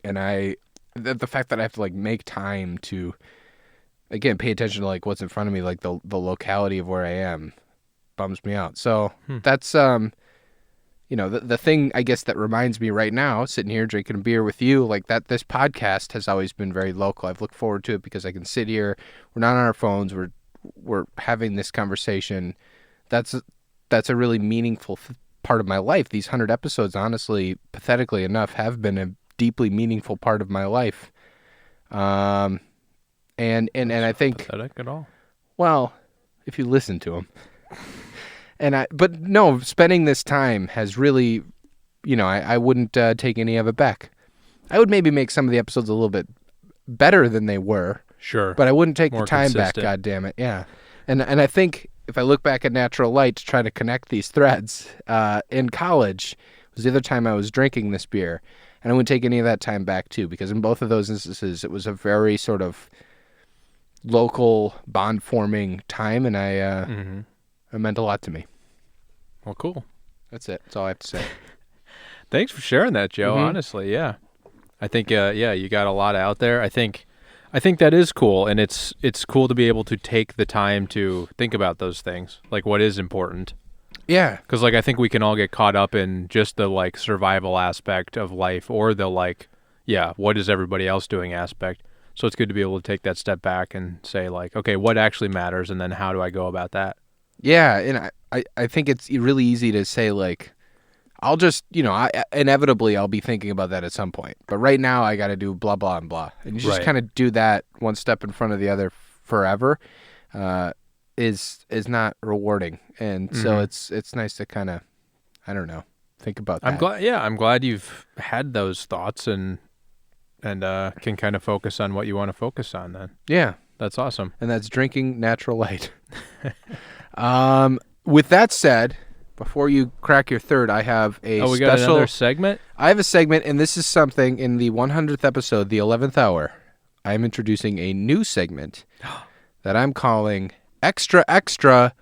Speaker 3: And the fact that I have to like make time to, again, pay attention to like what's in front of me, like the locality of where I am, bums me out. So that's, you know, the thing, I guess, that reminds me right now, sitting here drinking a beer with you, like that this podcast has always been very local. I've looked forward to it because I can sit here. We're not on our phones. We're having this conversation. That's a really meaningful part of my life. These 100 episodes, honestly, pathetically enough, have been a deeply meaningful part of my life. And I think,
Speaker 2: pathetic at all?
Speaker 3: Well, if you listen to them. But no, spending this time has really, you know, I wouldn't take any of it back. I would maybe make some of the episodes a little bit better than they were.
Speaker 2: Sure.
Speaker 3: But I wouldn't take the time
Speaker 2: consistent.
Speaker 3: back, God damn it. Yeah. And I think if I look back at Natural Light to try to connect these threads, in college was the other time I was drinking this beer. And I wouldn't take any of that time back too, because in both of those instances, it was a very sort of local bond forming time. And it meant a lot to me.
Speaker 2: Well, cool.
Speaker 3: That's it. That's all I have to say.
Speaker 2: Thanks for sharing that, Joe. Honestly, yeah. I think, you got a lot out there. I think that is cool, and it's cool to be able to take the time to think about those things, like what is important.
Speaker 3: Yeah.
Speaker 2: Because, like, I think we can all get caught up in just the, like, survival aspect of life, or the, like, what is everybody else doing aspect. So it's good to be able to take that step back and say, like, okay, what actually matters, and then how do I go about that?
Speaker 3: Yeah, and I think it's really easy to say, like, I'll just, you know, inevitably I'll be thinking about that at some point. But right now I got to do blah, blah, and blah. And you just kind of do that one step in front of the other forever. is not rewarding, and so it's nice to kind of, I don't know, think about that.
Speaker 2: I'm glad you've had those thoughts and can kind of focus on what you want to focus on. Then
Speaker 3: Yeah,
Speaker 2: that's awesome.
Speaker 3: and that's drinking natural light. With that said, before you crack your third, I have a
Speaker 2: We got
Speaker 3: special.
Speaker 2: another segment.
Speaker 3: I have a segment, and this is something in the 100th episode, the 11th hour. I'm introducing a new segment that I'm calling Extra Extra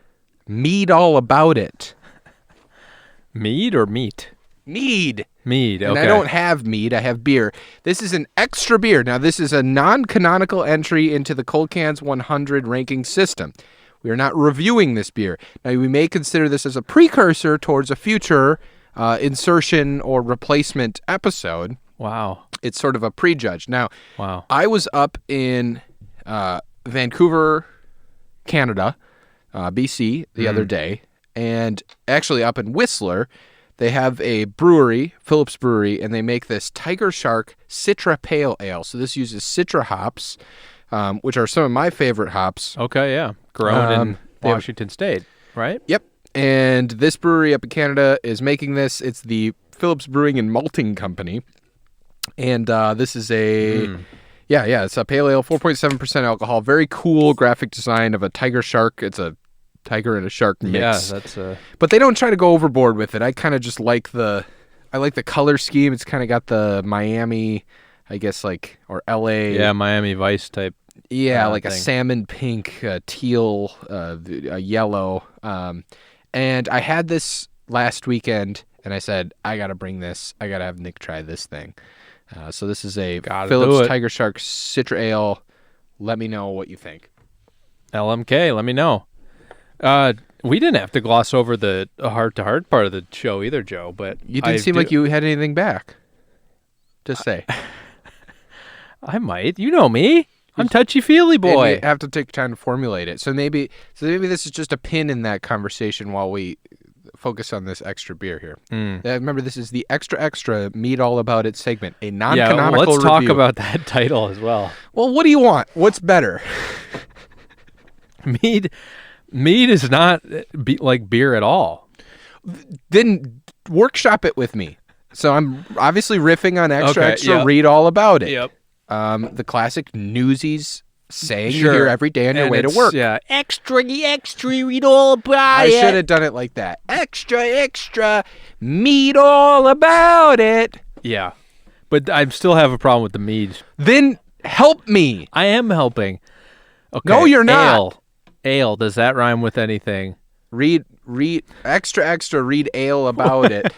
Speaker 3: Mead All About It.
Speaker 2: Mead or meat?
Speaker 3: Mead.
Speaker 2: Mead. Okay.
Speaker 3: And I don't have mead, I have beer. This is an extra beer. Now, this is a non-canonical entry into the Cold Cans 100 ranking system. We are not reviewing this beer. Now, we may consider this as a precursor towards a future insertion or replacement episode.
Speaker 2: Wow.
Speaker 3: It's sort of a prejudge. Now,
Speaker 2: Wow.
Speaker 3: I was up in Vancouver, Canada, BC, the other day, and actually up in Whistler, they have a brewery, Phillips Brewery, and they make this Tiger Shark Citra Pale Ale. So this uses Citra hops, which are some of my favorite hops.
Speaker 2: Okay. Yeah. Grown in
Speaker 3: they have-
Speaker 2: Washington State, right?
Speaker 3: Yep. And this brewery up in Canada is making this. It's the Phillips Brewing and Malting Company. And this is a, it's a pale ale, 4.7% alcohol. Very cool graphic design of a tiger shark. It's a tiger and a shark mix.
Speaker 2: Yeah. That's
Speaker 3: But they don't try to go overboard with it. I kind of just like the color scheme. It's kind of got the Miami, I guess, or LA.
Speaker 2: yeah, Miami Vice type.
Speaker 3: Yeah, like a
Speaker 2: thing.
Speaker 3: salmon pink, teal, a yellow. And I had this last weekend, and I said, I got to bring this. I got to have Nick try this thing. So this is a
Speaker 2: Gotta do
Speaker 3: Phillips
Speaker 2: it.
Speaker 3: Tiger Shark Citra Ale. Let me know what you think.
Speaker 2: LMK. Let me know. We didn't have to gloss over the heart-to-heart part of the show either, Joe. But
Speaker 3: You didn't seem like you had anything back to say.
Speaker 2: I might. You know me. I'm touchy-feely
Speaker 3: And
Speaker 2: boy.
Speaker 3: you have to take time to formulate it. So maybe this is just a pin in that conversation while we focus on this extra beer here. Remember, this is the extra Mead All About It segment, a
Speaker 2: Yeah,
Speaker 3: non-canonical
Speaker 2: let's talk
Speaker 3: review.
Speaker 2: about that title as well.
Speaker 3: Well, what do you want? What's better?
Speaker 2: Mead is not like beer at all.
Speaker 3: Then workshop it with me. So I'm obviously riffing on extra
Speaker 2: Okay,
Speaker 3: extra.
Speaker 2: yep.
Speaker 3: Read all about it.
Speaker 2: Yep.
Speaker 3: The classic Newsies saying you
Speaker 2: Sure.
Speaker 3: hear every day on your
Speaker 2: And
Speaker 3: way to
Speaker 2: it's-
Speaker 3: work.
Speaker 2: Yeah. Extra, read all about
Speaker 3: I should have done it like that. Extra, mead all about it.
Speaker 2: Yeah. But I still have a problem with the mead.
Speaker 3: Then help me.
Speaker 2: I am helping. Okay.
Speaker 3: No, you're not.
Speaker 2: Ale. Does that rhyme with anything?
Speaker 3: Read extra, read ale about it.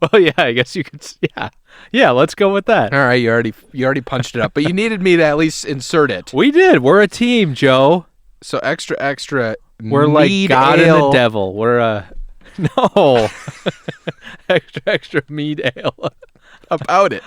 Speaker 2: Well, yeah, I guess you could. Yeah. Let's go with that.
Speaker 3: All right, you already punched it up, but you needed me to at least insert it.
Speaker 2: We did. We're a team, Joe.
Speaker 3: So extra,
Speaker 2: We're like
Speaker 3: mead
Speaker 2: God
Speaker 3: ale
Speaker 2: and the devil. We're no. extra mead ale.
Speaker 3: about it.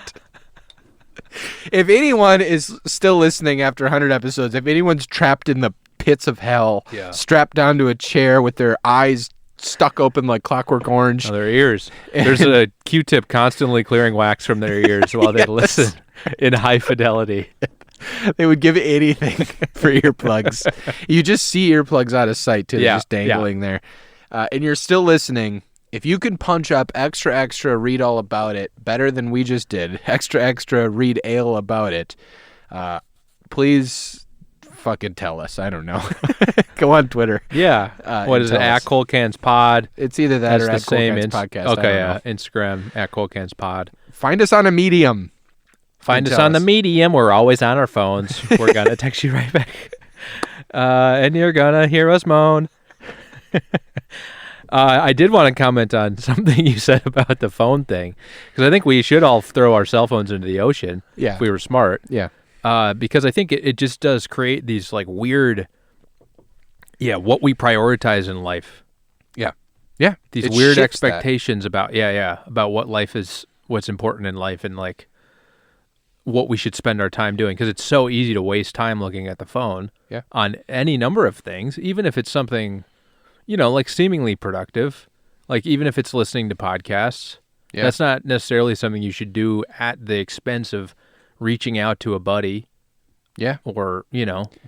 Speaker 3: If anyone is still listening after 100 episodes, if anyone's trapped in the pits of hell,
Speaker 2: Yeah.
Speaker 3: strapped down to a chair with their eyes stuck open like Clockwork Orange,
Speaker 2: Oh, their ears. There's a Q-tip constantly clearing wax from their ears while they
Speaker 3: Yes.
Speaker 2: listen in high fidelity.
Speaker 3: they would give anything for earplugs. You just see earplugs out of sight too, they're
Speaker 2: Yeah,
Speaker 3: just dangling there. And you're still listening. If you can punch up extra, read all about it better than we just did, extra, read ale about it, please fucking tell us. I don't know. Go on Twitter.
Speaker 2: Yeah. What is it?
Speaker 3: tell us.
Speaker 2: At Cold Cans Pod.
Speaker 3: It's either that
Speaker 2: That's
Speaker 3: or
Speaker 2: the
Speaker 3: at
Speaker 2: same
Speaker 3: Cold Cans Podcast. I
Speaker 2: Okay,
Speaker 3: don't
Speaker 2: yeah.
Speaker 3: know.
Speaker 2: Instagram at Cold Cans Pod.
Speaker 3: Find us on a medium.
Speaker 2: Find
Speaker 3: And
Speaker 2: us
Speaker 3: tell
Speaker 2: on the
Speaker 3: us.
Speaker 2: medium. We're always on our phones. We're gonna text you right back. And you're gonna hear us moan. I did want to comment on something you said about the phone thing, because I think we should all throw our cell phones into the ocean
Speaker 3: Yeah.
Speaker 2: if we were smart.
Speaker 3: Yeah.
Speaker 2: Because I think it just does create these like weird, what we prioritize in life.
Speaker 3: Yeah. Yeah.
Speaker 2: These
Speaker 3: It
Speaker 2: weird
Speaker 3: shifts that.
Speaker 2: expectations about about what life is, what's important in life, and like what we should spend our time doing, because it's so easy to waste time looking at the phone
Speaker 3: Yeah.
Speaker 2: on any number of things, even if it's something, like seemingly productive, like even if it's listening to podcasts.
Speaker 3: Yeah.
Speaker 2: That's not necessarily something you should do at the expense of reaching out to a buddy
Speaker 3: Yeah,
Speaker 2: or,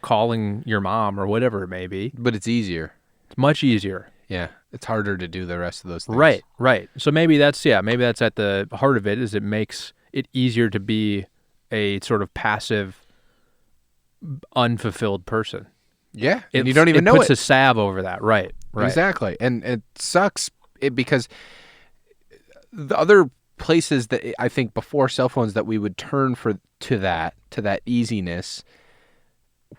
Speaker 2: calling your mom or whatever it may be.
Speaker 3: but it's easier.
Speaker 2: It's much easier.
Speaker 3: Yeah, it's harder to do the rest of those things.
Speaker 2: Right. So maybe that's at the heart of it, is it makes it easier to be a sort of passive, unfulfilled person.
Speaker 3: Yeah, and you don't even know
Speaker 2: it. Puts
Speaker 3: it.
Speaker 2: a salve over that. Right.
Speaker 3: Exactly. And it sucks because the other places that I think before cell phones that we would turn to that easiness,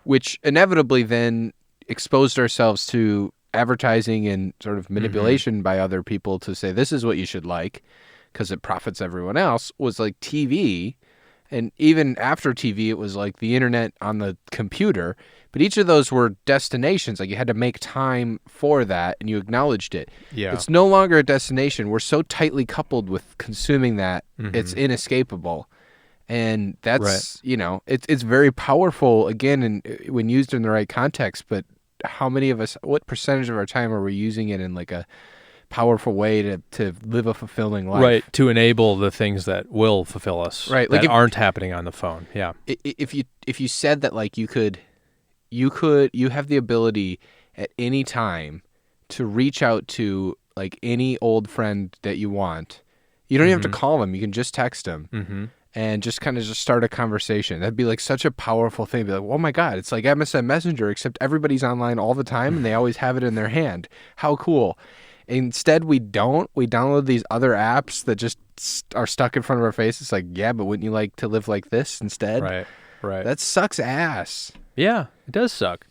Speaker 3: which inevitably then exposed ourselves to advertising and sort of manipulation by other people to say this is what you should like because it profits everyone else, was like TV. And even after TV, it was like the internet on the computer. But each of those were destinations. Like you had to make time for that, and you acknowledged it.
Speaker 2: Yeah.
Speaker 3: It's no longer a destination. We're so tightly coupled with consuming that, it's inescapable. And that's, it's very powerful, again, and when used in the right context. But how many of us, what percentage of our time are we using it in like a powerful way to live a fulfilling life?
Speaker 2: Right, to enable the things that will fulfill us,
Speaker 3: right?
Speaker 2: That
Speaker 3: Like
Speaker 2: aren't happening on the phone. Yeah.
Speaker 3: If you said that, like, you have the ability at any time to reach out to like any old friend that you want. You don't even have to call them. You can just text them and just kind of just start a conversation. That'd be like such a powerful thing. Be like, oh my God, it's like MSN Messenger, except everybody's online all the time and they always have it in their hand. How cool. Instead, we don't. We download these other apps that just are stuck in front of our face. It's like, yeah, but wouldn't you like to live like this instead?
Speaker 2: Right.
Speaker 3: That sucks ass.
Speaker 2: Yeah, it does suck.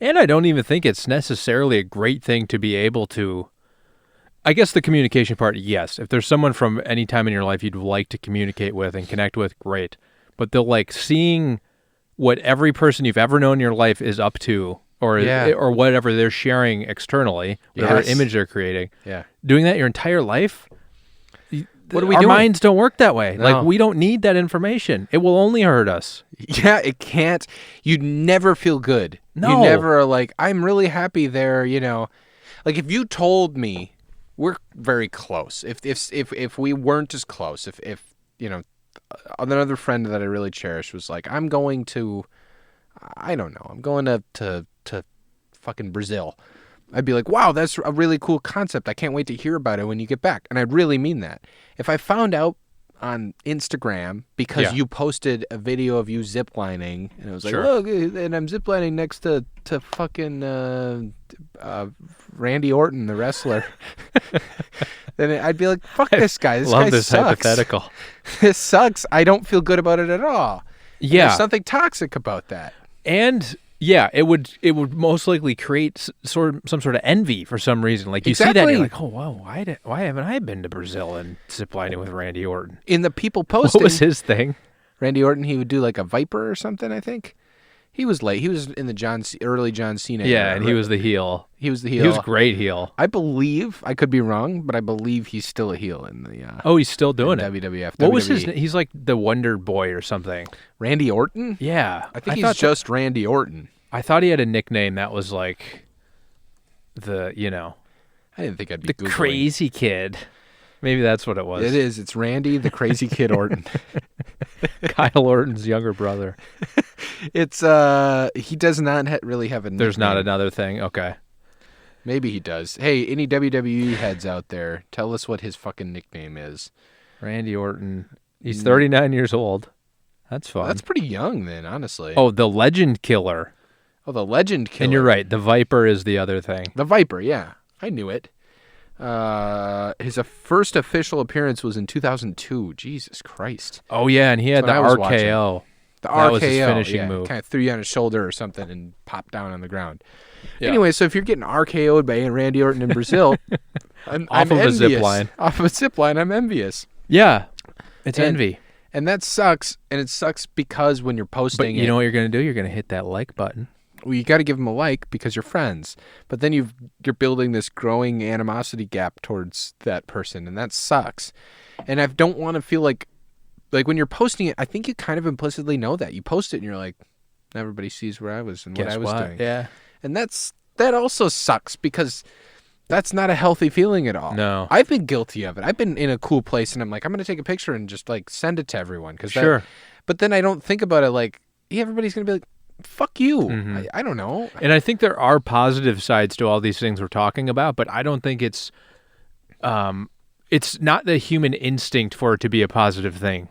Speaker 2: And I don't even think it's necessarily a great thing to be able to, I guess the communication part, yes. If there's someone from any time in your life you'd like to communicate with and connect with, great. But they'll like seeing what every person you've ever known in your life is up to, or whatever they're sharing externally, whatever image they're creating.
Speaker 3: Yeah.
Speaker 2: Doing that your entire life?
Speaker 3: What are we
Speaker 2: Our
Speaker 3: doing?
Speaker 2: minds don't work that way.
Speaker 3: No.
Speaker 2: Like, we don't need that information. It will only hurt us.
Speaker 3: Yeah, it can't. You never feel good.
Speaker 2: No.
Speaker 3: You never are like, I'm really happy there, Like if you told me we're very close. If we weren't as close, if another friend that I really cherish was like, I'm going to, I don't know, I'm going to fucking Brazil. I'd be like, wow, that's a really cool concept. I can't wait to hear about it when you get back. And I'd really mean that. If I found out on Instagram because you posted a video of you ziplining and it was like, look, and I'm ziplining next to fucking Randy Orton, the wrestler, then I'd be like, fuck this guy. This
Speaker 2: Love
Speaker 3: guy
Speaker 2: this
Speaker 3: sucks.
Speaker 2: hypothetical.
Speaker 3: This sucks. I don't feel good about it at all.
Speaker 2: Yeah.
Speaker 3: There's something toxic about that.
Speaker 2: And yeah, it would most likely create some sort of envy for some reason. Like you see that and you're like, oh wow, why haven't I been to Brazil and ziplining with Randy Orton?
Speaker 3: In the people posting,
Speaker 2: What was his thing?
Speaker 3: Randy Orton, he would do like a Viper or something, I think. He was late. He was in the early John Cena
Speaker 2: Yeah,
Speaker 3: era,
Speaker 2: and he
Speaker 3: right?
Speaker 2: was the heel.
Speaker 3: He was the heel.
Speaker 2: He was great heel.
Speaker 3: I believe, I could be wrong, but I believe he's still a heel in the
Speaker 2: Oh, he's still doing it.
Speaker 3: WWF.
Speaker 2: What was his
Speaker 3: WWE.
Speaker 2: name? He's like the Wonder Boy or something.
Speaker 3: Randy Orton?
Speaker 2: Yeah.
Speaker 3: I think
Speaker 2: thought
Speaker 3: he's just Randy Orton.
Speaker 2: I thought he had a nickname that was like the,
Speaker 3: I didn't think I'd be
Speaker 2: the
Speaker 3: Googling.
Speaker 2: crazy kid. Maybe that's what it was.
Speaker 3: It is. It's Randy the Crazy Kid Orton.
Speaker 2: Kyle Orton's younger brother.
Speaker 3: It's he does not really have a nickname.
Speaker 2: There's not another thing. Okay.
Speaker 3: Maybe he does. Hey, any WWE heads out there, tell us what his fucking nickname is.
Speaker 2: Randy Orton. He's 39 years old. That's fun.
Speaker 3: That's pretty young then, honestly.
Speaker 2: Oh, the Legend Killer.
Speaker 3: Oh, the Legend Killer.
Speaker 2: And you're right. The Viper is the other thing.
Speaker 3: The Viper, yeah. I knew it. His first official appearance was in 2002. Jesus Christ.
Speaker 2: Oh, yeah. And he had the
Speaker 3: That's what I was
Speaker 2: RKO.
Speaker 3: The
Speaker 2: That
Speaker 3: RKO.
Speaker 2: was his finishing move.
Speaker 3: Kind of threw you on his shoulder or something and popped down on the ground.
Speaker 2: Yeah.
Speaker 3: Anyway, so if you're getting RKO'd by Randy Orton in Brazil, I'm
Speaker 2: Off of a
Speaker 3: envious.
Speaker 2: zip line.
Speaker 3: Off of a zip line, I'm envious.
Speaker 2: Yeah. It's
Speaker 3: And-
Speaker 2: envy.
Speaker 3: And that sucks. And it sucks because when you're posting
Speaker 2: But you know what you're going to do? You're going to hit that like button.
Speaker 3: well, you got to give them a like because you're friends. But then you're building this growing animosity gap towards that person, and that sucks. And I don't want to feel like when you're posting it, I think you kind of implicitly know that. You post it and you're like, everybody sees where I was and what
Speaker 2: Guess
Speaker 3: I was doing.
Speaker 2: Yeah.
Speaker 3: And that also sucks because that's not a healthy feeling at all.
Speaker 2: No.
Speaker 3: I've been guilty of it. I've been in a cool place and I'm like, I'm going to take a picture and just like send it to everyone.
Speaker 2: Sure.
Speaker 3: But then I don't think about it like, everybody's gonna be like, "Fuck you."
Speaker 2: Mm-hmm.
Speaker 3: I don't know.
Speaker 2: And I think there are positive sides to all these things we're talking about, but I don't think it's not the human instinct for it to be a positive thing.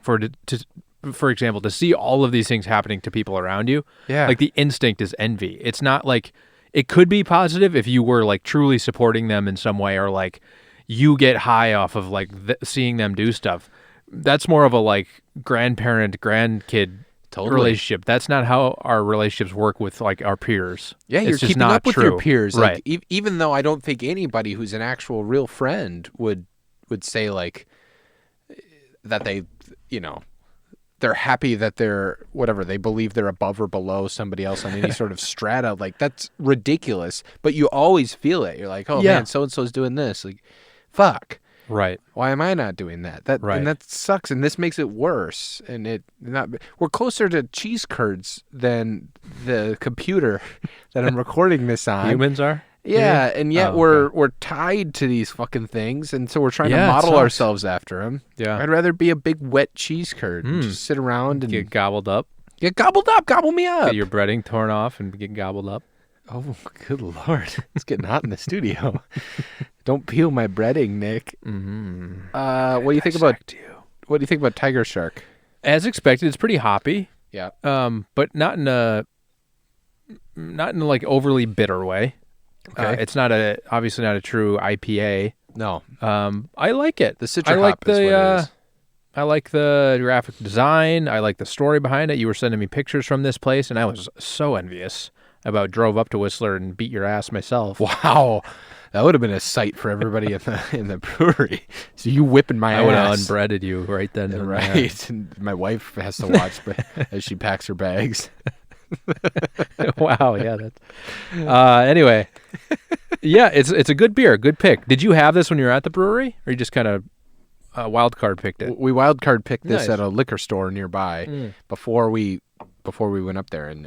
Speaker 2: For example, to see all of these things happening to people around you,
Speaker 3: Yeah.
Speaker 2: like the instinct is envy. It's not like it could be positive if you were like truly supporting them in some way, or like you get high off of like seeing them do stuff. That's more of a like grandparent-grandkid
Speaker 3: Totally.
Speaker 2: relationship. That's not how our relationships work with like our peers.
Speaker 3: Yeah, you're
Speaker 2: It's just
Speaker 3: keeping
Speaker 2: not
Speaker 3: up with
Speaker 2: true.
Speaker 3: your peers,
Speaker 2: right?
Speaker 3: Like, even though I don't think anybody who's an actual real friend would say like that they, they're happy that they're whatever, they believe they're above or below somebody else on any sort of strata. Like, that's ridiculous. But you always feel it. You're like, oh
Speaker 2: Yeah.
Speaker 3: man, so and so's doing this. Like, fuck.
Speaker 2: Right.
Speaker 3: Why am I not doing that?
Speaker 2: Right.
Speaker 3: And that sucks, and this makes it worse. And we're closer to cheese curds than the computer that I'm recording this on.
Speaker 2: Humans are.
Speaker 3: Yeah, and yet
Speaker 2: Oh,
Speaker 3: we're tied to these fucking things, and so we're trying
Speaker 2: Yeah,
Speaker 3: to
Speaker 2: it
Speaker 3: model
Speaker 2: sucks.
Speaker 3: ourselves after them.
Speaker 2: Yeah.
Speaker 3: I'd rather be a big wet cheese curd and just sit around and
Speaker 2: Get gobbled up.
Speaker 3: get gobbled up, gobble me up.
Speaker 2: Get your breading torn off and get gobbled up.
Speaker 3: Oh, good lord, it's getting hot in the studio. Don't peel my breading, Nick.
Speaker 2: Mm-hmm.
Speaker 3: What do you think about Tiger Shark?
Speaker 2: As expected, it's pretty hoppy.
Speaker 3: Yeah.
Speaker 2: But not in a like overly bitter way.
Speaker 3: Okay.
Speaker 2: It's obviously not a true IPA.
Speaker 3: No,
Speaker 2: I like it.
Speaker 3: the Citra
Speaker 2: I like
Speaker 3: hop is what it is.
Speaker 2: I like the graphic design. I like the story behind it. You were sending me pictures from this place, and I was so envious. Drove up to Whistler and beat your ass myself.
Speaker 3: Wow, that would have been a sight for everybody in the brewery. So you whipping my
Speaker 2: I would have
Speaker 3: ass.
Speaker 2: unbreaded you right then. and there.
Speaker 3: Right. And my wife has to watch as she packs her bags.
Speaker 2: Wow. Yeah. That's. Anyway. Yeah, it's a good beer, good pick. Did you have this when you were at the brewery, or you just kind of wild card picked it?
Speaker 3: We wild card picked this
Speaker 2: Nice.
Speaker 3: at a liquor store nearby before we went up there, and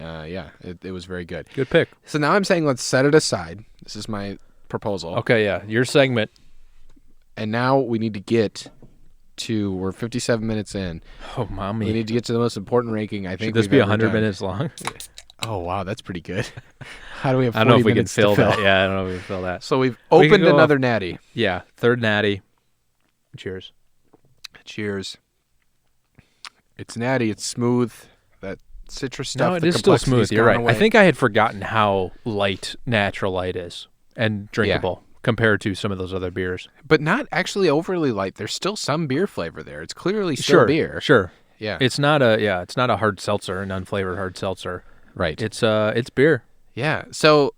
Speaker 3: it was very good.
Speaker 2: Good pick.
Speaker 3: So now I'm saying let's set it aside. This is my proposal.
Speaker 2: Okay. Yeah. Your segment.
Speaker 3: And now we need to get to, we're 57 minutes in.
Speaker 2: Oh,
Speaker 3: We
Speaker 2: mommy.
Speaker 3: need to get to the most important ranking I think
Speaker 2: Should this
Speaker 3: we've
Speaker 2: be
Speaker 3: ever
Speaker 2: 100
Speaker 3: done.
Speaker 2: minutes long?
Speaker 3: Oh, wow, that's pretty good. How do we have 40
Speaker 2: I don't know if we can
Speaker 3: minutes to
Speaker 2: fill that. Yeah, I don't know if we can fill that.
Speaker 3: So we've
Speaker 2: We can
Speaker 3: opened
Speaker 2: go
Speaker 3: another natty.
Speaker 2: Yeah. Third natty. Cheers.
Speaker 3: Cheers. It's natty. It's smooth. That citrus stuff.
Speaker 2: No, it
Speaker 3: the
Speaker 2: is still
Speaker 3: complexity's
Speaker 2: smooth. You're
Speaker 3: gone
Speaker 2: right.
Speaker 3: away.
Speaker 2: I think I had forgotten how light natural light is and drinkable compared to some of those other beers.
Speaker 3: But not actually overly light. There's still some beer flavor there. It's clearly still beer.
Speaker 2: Sure.
Speaker 3: Yeah.
Speaker 2: It's not a hard seltzer, an unflavored hard seltzer.
Speaker 3: right.
Speaker 2: It's beer.
Speaker 3: Yeah. So,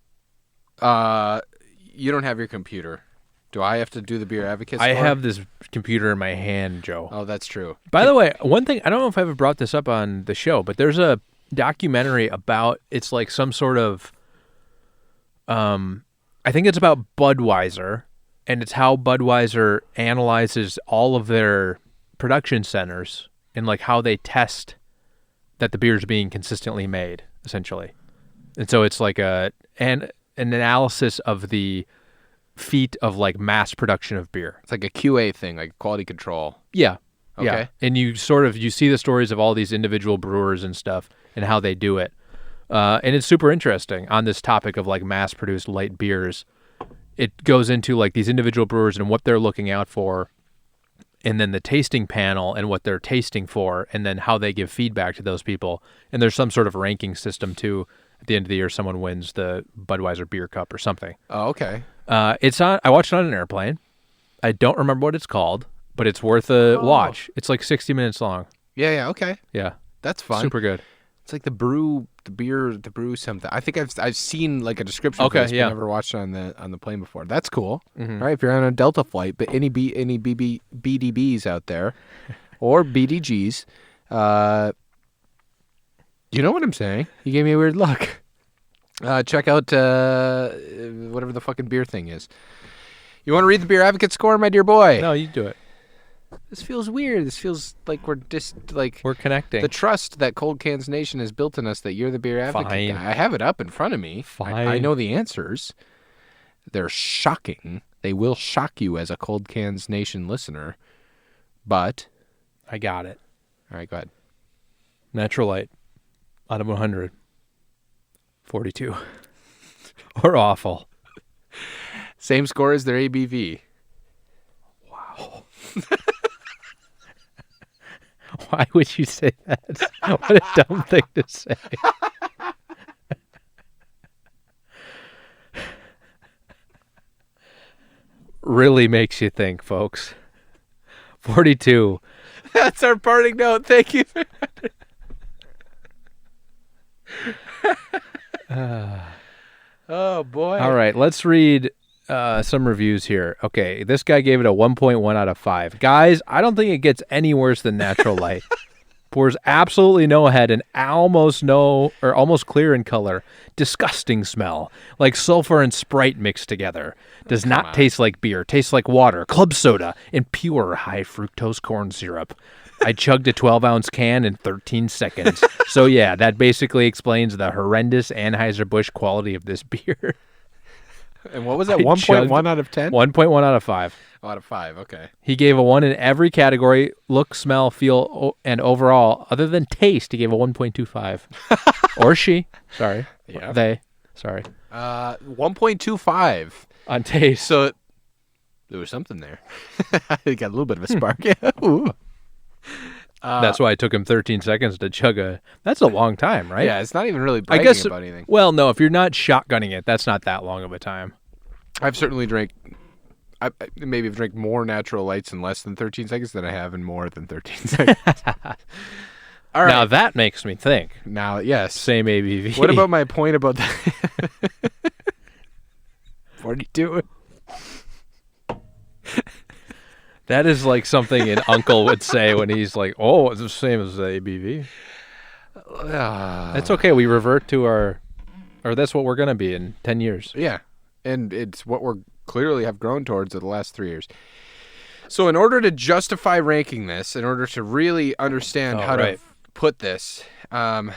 Speaker 3: you don't have your computer. Do I have to do the beer advocate
Speaker 2: I
Speaker 3: score?
Speaker 2: have this computer in my hand, Joe.
Speaker 3: Oh, that's true.
Speaker 2: By the way, one thing, I don't know if I ever brought this up on the show, but there's a documentary about, it's like some sort of, I think it's about Budweiser, and it's how Budweiser analyzes all of their production centers and like how they test that the beer is being consistently made, essentially. And so it's like an analysis of the feat of like mass production of beer.
Speaker 3: It's like a QA thing, like quality control.
Speaker 2: Yeah. Yeah.
Speaker 3: Okay.
Speaker 2: And you see the stories of all these individual brewers and stuff and how they do it. And it's super interesting on this topic of like mass produced light beers. It goes into like these individual brewers and what they're looking out for, and then the tasting panel and what they're tasting for, and then how they give feedback to those people. And there's some sort of ranking system too. At the end of the year, someone wins the Budweiser Beer Cup or something.
Speaker 3: Oh, okay.
Speaker 2: I watched it on an airplane. I don't remember what it's called, but it's worth a watch. It's like 60 minutes long.
Speaker 3: Yeah. Okay.
Speaker 2: Yeah.
Speaker 3: That's fun.
Speaker 2: Super good.
Speaker 3: It's like the brew something. I think I've seen like a description.
Speaker 2: Okay,
Speaker 3: for this, but
Speaker 2: yeah.
Speaker 3: never watched it on the plane before. That's cool.
Speaker 2: Mhm.
Speaker 3: All right, if you're on a Delta flight, but any BDBs out there, or BDGs, you know what I'm saying? You gave me a weird look. Check out whatever the fucking beer thing is. You want to read the beer advocate score, my dear boy?
Speaker 2: No, you do it.
Speaker 3: This feels weird. This feels like we're just like
Speaker 2: We're connecting.
Speaker 3: the trust that Cold Cans Nation has built in us that you're the beer advocate
Speaker 2: Fine.
Speaker 3: guy. I have it up in front of me.
Speaker 2: Fine.
Speaker 3: I know the answers. They're shocking. They will shock you as a Cold Cans Nation listener. But,
Speaker 2: I got it.
Speaker 3: all right, go ahead.
Speaker 2: Natural light. Out of 100. 42. Or awful.
Speaker 3: Same score as their ABV.
Speaker 2: Wow. Why would you say that? What a dumb thing to say. Really makes you think, folks. 42.
Speaker 3: That's our parting note. Thank you. Oh, boy.
Speaker 2: All right, let's read some reviews here. Okay, this guy gave it a 1.1 out of 5. Guys, I don't think it gets any worse than Natural Light. Pours absolutely no head and almost clear in color. Disgusting smell. Like sulfur and Sprite mixed together. Does not taste like beer. Tastes like water, club soda, and pure high fructose corn syrup. I chugged a 12-ounce can in 13 seconds. So yeah, that basically explains the horrendous Anheuser-Busch quality of this beer.
Speaker 3: And what was that?
Speaker 2: I
Speaker 3: 1.1 out of 10?
Speaker 2: 1.1 out of 5.
Speaker 3: Out of 5. Okay.
Speaker 2: He gave a 1 in every category: look, smell, feel, and overall. Other than taste, he gave a 1.25. Or she. Sorry.
Speaker 3: Yeah.
Speaker 2: They. Sorry.
Speaker 3: 1.25.
Speaker 2: On taste.
Speaker 3: So there was something there. It got a little bit of a spark. Ooh.
Speaker 2: That's why it took him 13 seconds to chug a... That's a long time, right?
Speaker 3: Yeah, it's not even really
Speaker 2: I
Speaker 3: bragging
Speaker 2: guess,
Speaker 3: about anything.
Speaker 2: well, no, if you're not shotgunning it, that's not that long of a time.
Speaker 3: I've certainly drank... I maybe have drank more Natural Lights in less than 13 seconds than I have in more than 13 seconds. All right.
Speaker 2: Now that makes me think.
Speaker 3: Now, yes.
Speaker 2: Same ABV.
Speaker 3: What about my point about that? 42.
Speaker 2: That is like something an uncle would say when he's like, oh, it's the same as the ABV. That's okay. We revert to or that's what we're going to be in 10 years.
Speaker 3: Yeah. And it's what we're clearly have grown towards in the last 3 years. So in order to justify ranking this, in order to really understand how to put this, I'd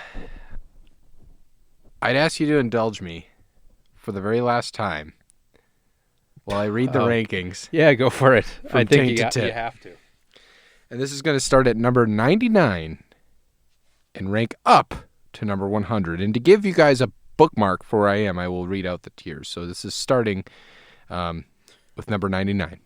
Speaker 3: ask you to indulge me for the very last time while I read the rankings.
Speaker 2: Yeah, go for it. I think
Speaker 3: taint
Speaker 2: you
Speaker 3: to tip.
Speaker 2: have to.
Speaker 3: And this is going to start at number 99 and rank up to number 100. And to give you guys a bookmark for where I am, I will read out the tiers. So this is starting with number 99.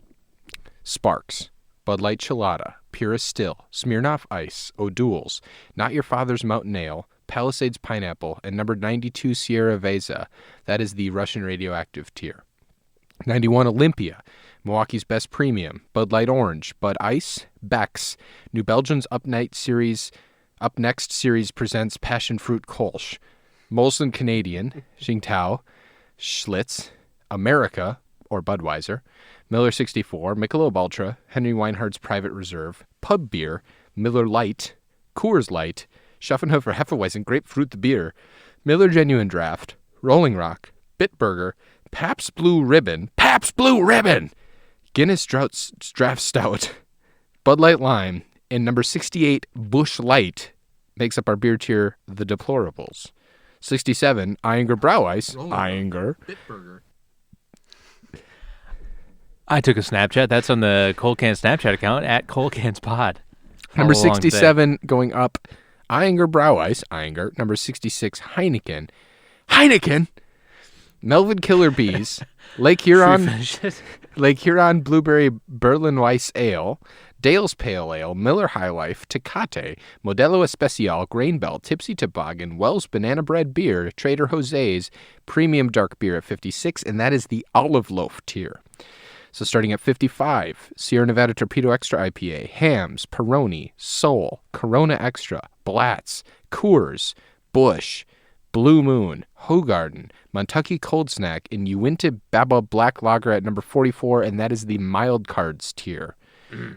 Speaker 3: Sparks, Bud Light Chelada, Purist Still, Smirnoff Ice, O'Doul's, Not Your Father's Mountain Ale, Palisades Pineapple, and number 92 Sierra Veza. That is the Russian radioactive tier. 91 Olympia, Milwaukee's Best Premium, Bud Light Orange, Bud Ice, Beck's, New Belgium's Up Next series presents Passion Fruit Kolsch, Molson Canadian, Tsingtao, Schlitz, America, or Budweiser, Miller 64, Michelob Ultra, Henry Weinhardt's Private Reserve, Pub Beer, Miller Lite, Coors Light, Schaffenhofer Hefeweizen Grapefruit the Beer, Miller Genuine Draft, Rolling Rock, Bitburger, Pabst Blue Ribbon, Guinness Draft Stout, Bud Light Lime, and number 68 Busch Light makes up our beer tier, the Deplorables. 67 Eyinger Brau Ice, Eyinger.
Speaker 1: Bitburger.
Speaker 2: I took a Snapchat. That's on the Cold Can Snapchat account at Cold Cans Pod.
Speaker 3: Number
Speaker 2: All along
Speaker 3: 67 going up, Eyinger Brau Ice, Eyinger. Number 66 Heineken. Melvin Killer Bees, Lake Huron Blueberry Berlin Weiss Ale, Dale's Pale Ale, Miller High Life, Tecate, Modelo Especial, Grain Belt, Tipsy Toboggan, Wells Banana Bread Beer, Trader Jose's Premium Dark Beer at 56, and that is the Olive Loaf tier. So starting at 55, Sierra Nevada Torpedo Extra IPA, Hams, Peroni, Sol, Corona Extra, Blatz, Coors, Busch, Blue Moon, Hoegaarden, Montucky Cold Snack, and Uinta Baba Black Lager at number 44, and that is the Mild Cards tier.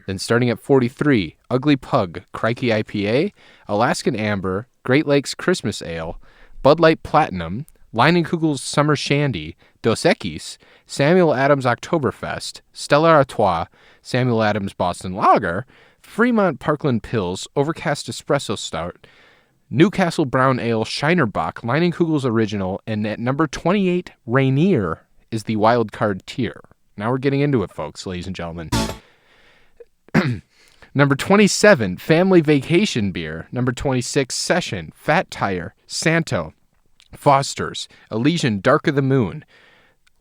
Speaker 3: Then starting at 43, Ugly Pug, Crikey IPA, Alaskan Amber, Great Lakes Christmas Ale, Bud Light Platinum, Leinenkugel's Summer Shandy, Dos Equis, Samuel Adams Oktoberfest, Stella Artois, Samuel Adams Boston Lager, Fremont Parkland Pills, Overcast Espresso Stout, Newcastle Brown Ale, Shinerbach, Leinenkugel's Original, and at number 28, Rainier is the wild card tier. Now we're getting into it, folks, ladies and gentlemen. Number 27, Family Vacation Beer. Number 26, Session, Fat Tire, Santo, Foster's, Elysian Dark of the Moon,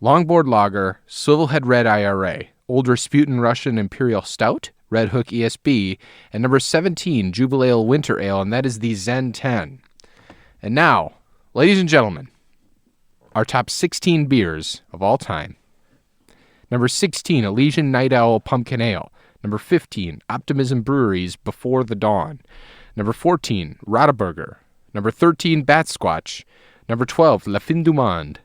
Speaker 3: Longboard Lager, Swivelhead Red IRA, Old Rasputin Russian Imperial Stout, Red Hook ESB, and number 17, Jubilale Winter Ale, and that is the Zen 10. And now, ladies and gentlemen, our top 16 beers of all time. Number 16, Elysian Night Owl Pumpkin Ale. Number 15, Optimism Brewery's Before the Dawn. Number 14, Rotterburger. Number 13, Bat Squatch. Number 12, La Fin du Monde,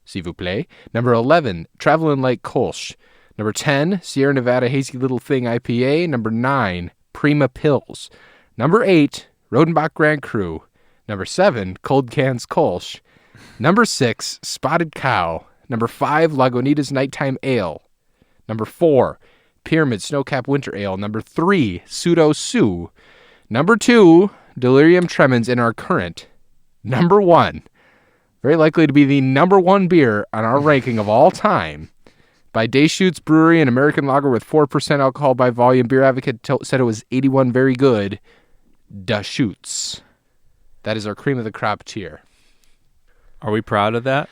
Speaker 3: s'il vous plaît. Number 11, Travelin' Like Kolsch. Number 10, Sierra Nevada Hazy Little Thing IPA. Number 9, Prima Pills. Number 8, Rodenbach Grand Cru. Number 7, Cold Cans Kolsch. Number 6, Spotted Cow. Number 5, Lagunitas Nighttime Ale. Number 4, Pyramid Snowcap Winter Ale. Number 3, Pseudo Sue. Number 2, Delirium Tremens in our current. Number 1, very likely to be the number 1 beer on our ranking of all time, by Deschutes Brewery, an American lager with 4% alcohol by volume. Beer Advocate said it was 81 very good. Deschutes. That is our cream of the crop tier.
Speaker 2: Are we proud of that?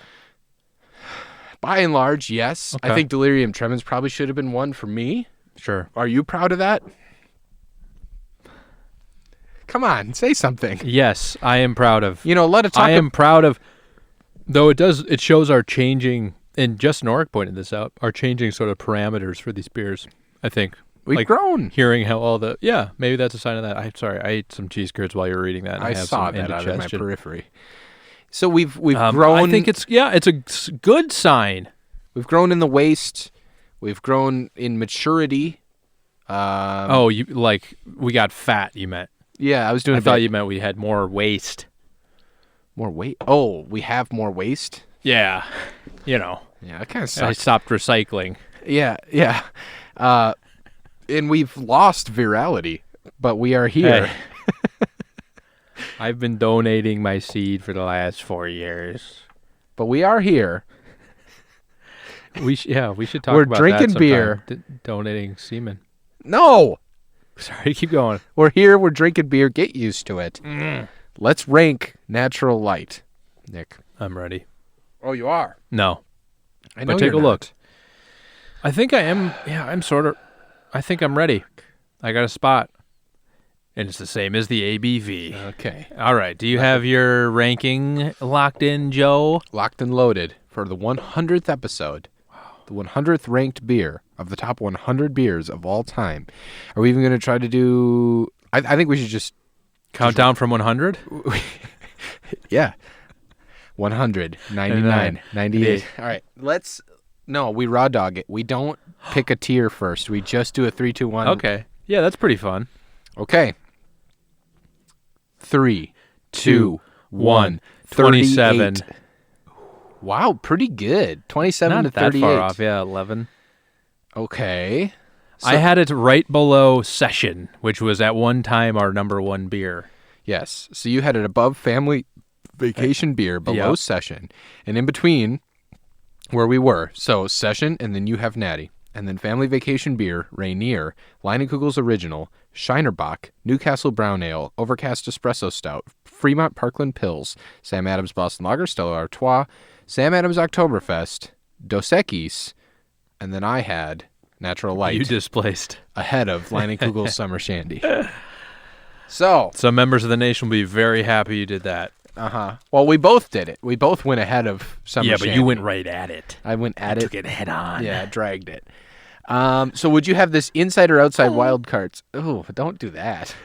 Speaker 3: By and large, yes.
Speaker 2: Okay.
Speaker 3: I think Delirium Tremens probably should have been one for me.
Speaker 2: Sure.
Speaker 3: Are you proud of that? Come on, say something.
Speaker 2: Yes, I am proud of.
Speaker 3: You know, let it talk.
Speaker 2: I am proud of, though it shows our changing, and Justin Orrick pointed this out, our changing sort of parameters for these beers, I think.
Speaker 3: We've grown.
Speaker 2: Hearing how maybe that's a sign of that. I'm sorry, I ate some cheese curds while you were reading that. And I have
Speaker 3: saw
Speaker 2: some
Speaker 3: that out of my
Speaker 2: indigestion.
Speaker 3: periphery. So we've grown.
Speaker 2: I think it's a good sign.
Speaker 3: We've grown in the waist. We've grown in maturity.
Speaker 2: We got fat, you meant.
Speaker 3: Yeah, I was doing
Speaker 2: I thought you meant we had more waist.
Speaker 3: more weight. Oh, we have more waste?
Speaker 2: Yeah. You know.
Speaker 3: Yeah, that kind of
Speaker 2: I
Speaker 3: sucks.
Speaker 2: stopped recycling.
Speaker 3: Yeah. And we've lost virality, but we are here.
Speaker 2: Hey. I've been donating my seed for the last 4 years.
Speaker 3: But we are here.
Speaker 2: We should talk
Speaker 3: We're
Speaker 2: about
Speaker 3: drinking
Speaker 2: that
Speaker 3: beer.
Speaker 2: Donating semen.
Speaker 3: No!
Speaker 2: Sorry, keep going.
Speaker 3: We're here. We're drinking beer. Get used to it. Let's rank Natural Light, Nick.
Speaker 2: I'm ready.
Speaker 3: Oh, you are?
Speaker 2: No.
Speaker 3: I know
Speaker 2: But take
Speaker 3: you're
Speaker 2: a look.
Speaker 3: not.
Speaker 2: I think I am. Yeah, I think I'm ready. I got a spot. And it's the same as the ABV.
Speaker 3: Okay.
Speaker 2: All right. Do you have your ranking locked in, Joe?
Speaker 3: Locked and loaded for the 100th episode. The 100th ranked beer of the top 100 beers of all time. Are we even going to try to do... I think we should just...
Speaker 2: Count down from 100?
Speaker 3: Yeah. 100, 99, 98. All right. Let's... No, we raw dog it. We don't pick a tier first. We just do a 3, 2, 1.
Speaker 2: Okay. Yeah, that's pretty fun.
Speaker 3: Okay. 3, 2, 1.
Speaker 2: 27.
Speaker 3: 38. Wow, pretty good. 27 to
Speaker 2: Not that
Speaker 3: 38.
Speaker 2: far off. Yeah, 11.
Speaker 3: Okay.
Speaker 2: I had it right below Session, which was at one time our number one beer.
Speaker 3: Yes. So you had it above Family Vacation Beer, below
Speaker 2: Yep.
Speaker 3: Session, and in between where we were. So Session, and then you have Natty. And then Family Vacation Beer, Rainier, Leinenkugel's Original, Shinerbach, Newcastle Brown Ale, Overcast Espresso Stout, Fremont Parkland Pills, Sam Adams Boston Lager, Stella Artois, Sam Adams Oktoberfest, Dos Equis, and then I had Natural Light
Speaker 2: You displaced.
Speaker 3: ahead of Leinenkugel's Summer Shandy. So,
Speaker 2: Some members of the nation will be very happy you did that.
Speaker 3: well, we both did it. We both went ahead of Summer
Speaker 2: Yeah,
Speaker 3: Shandy.
Speaker 2: but you went right at it.
Speaker 3: I went at
Speaker 2: Took
Speaker 3: it.
Speaker 2: it head on.
Speaker 3: Yeah, dragged it. So would you have this inside or outside wild cards? Oh, don't do that.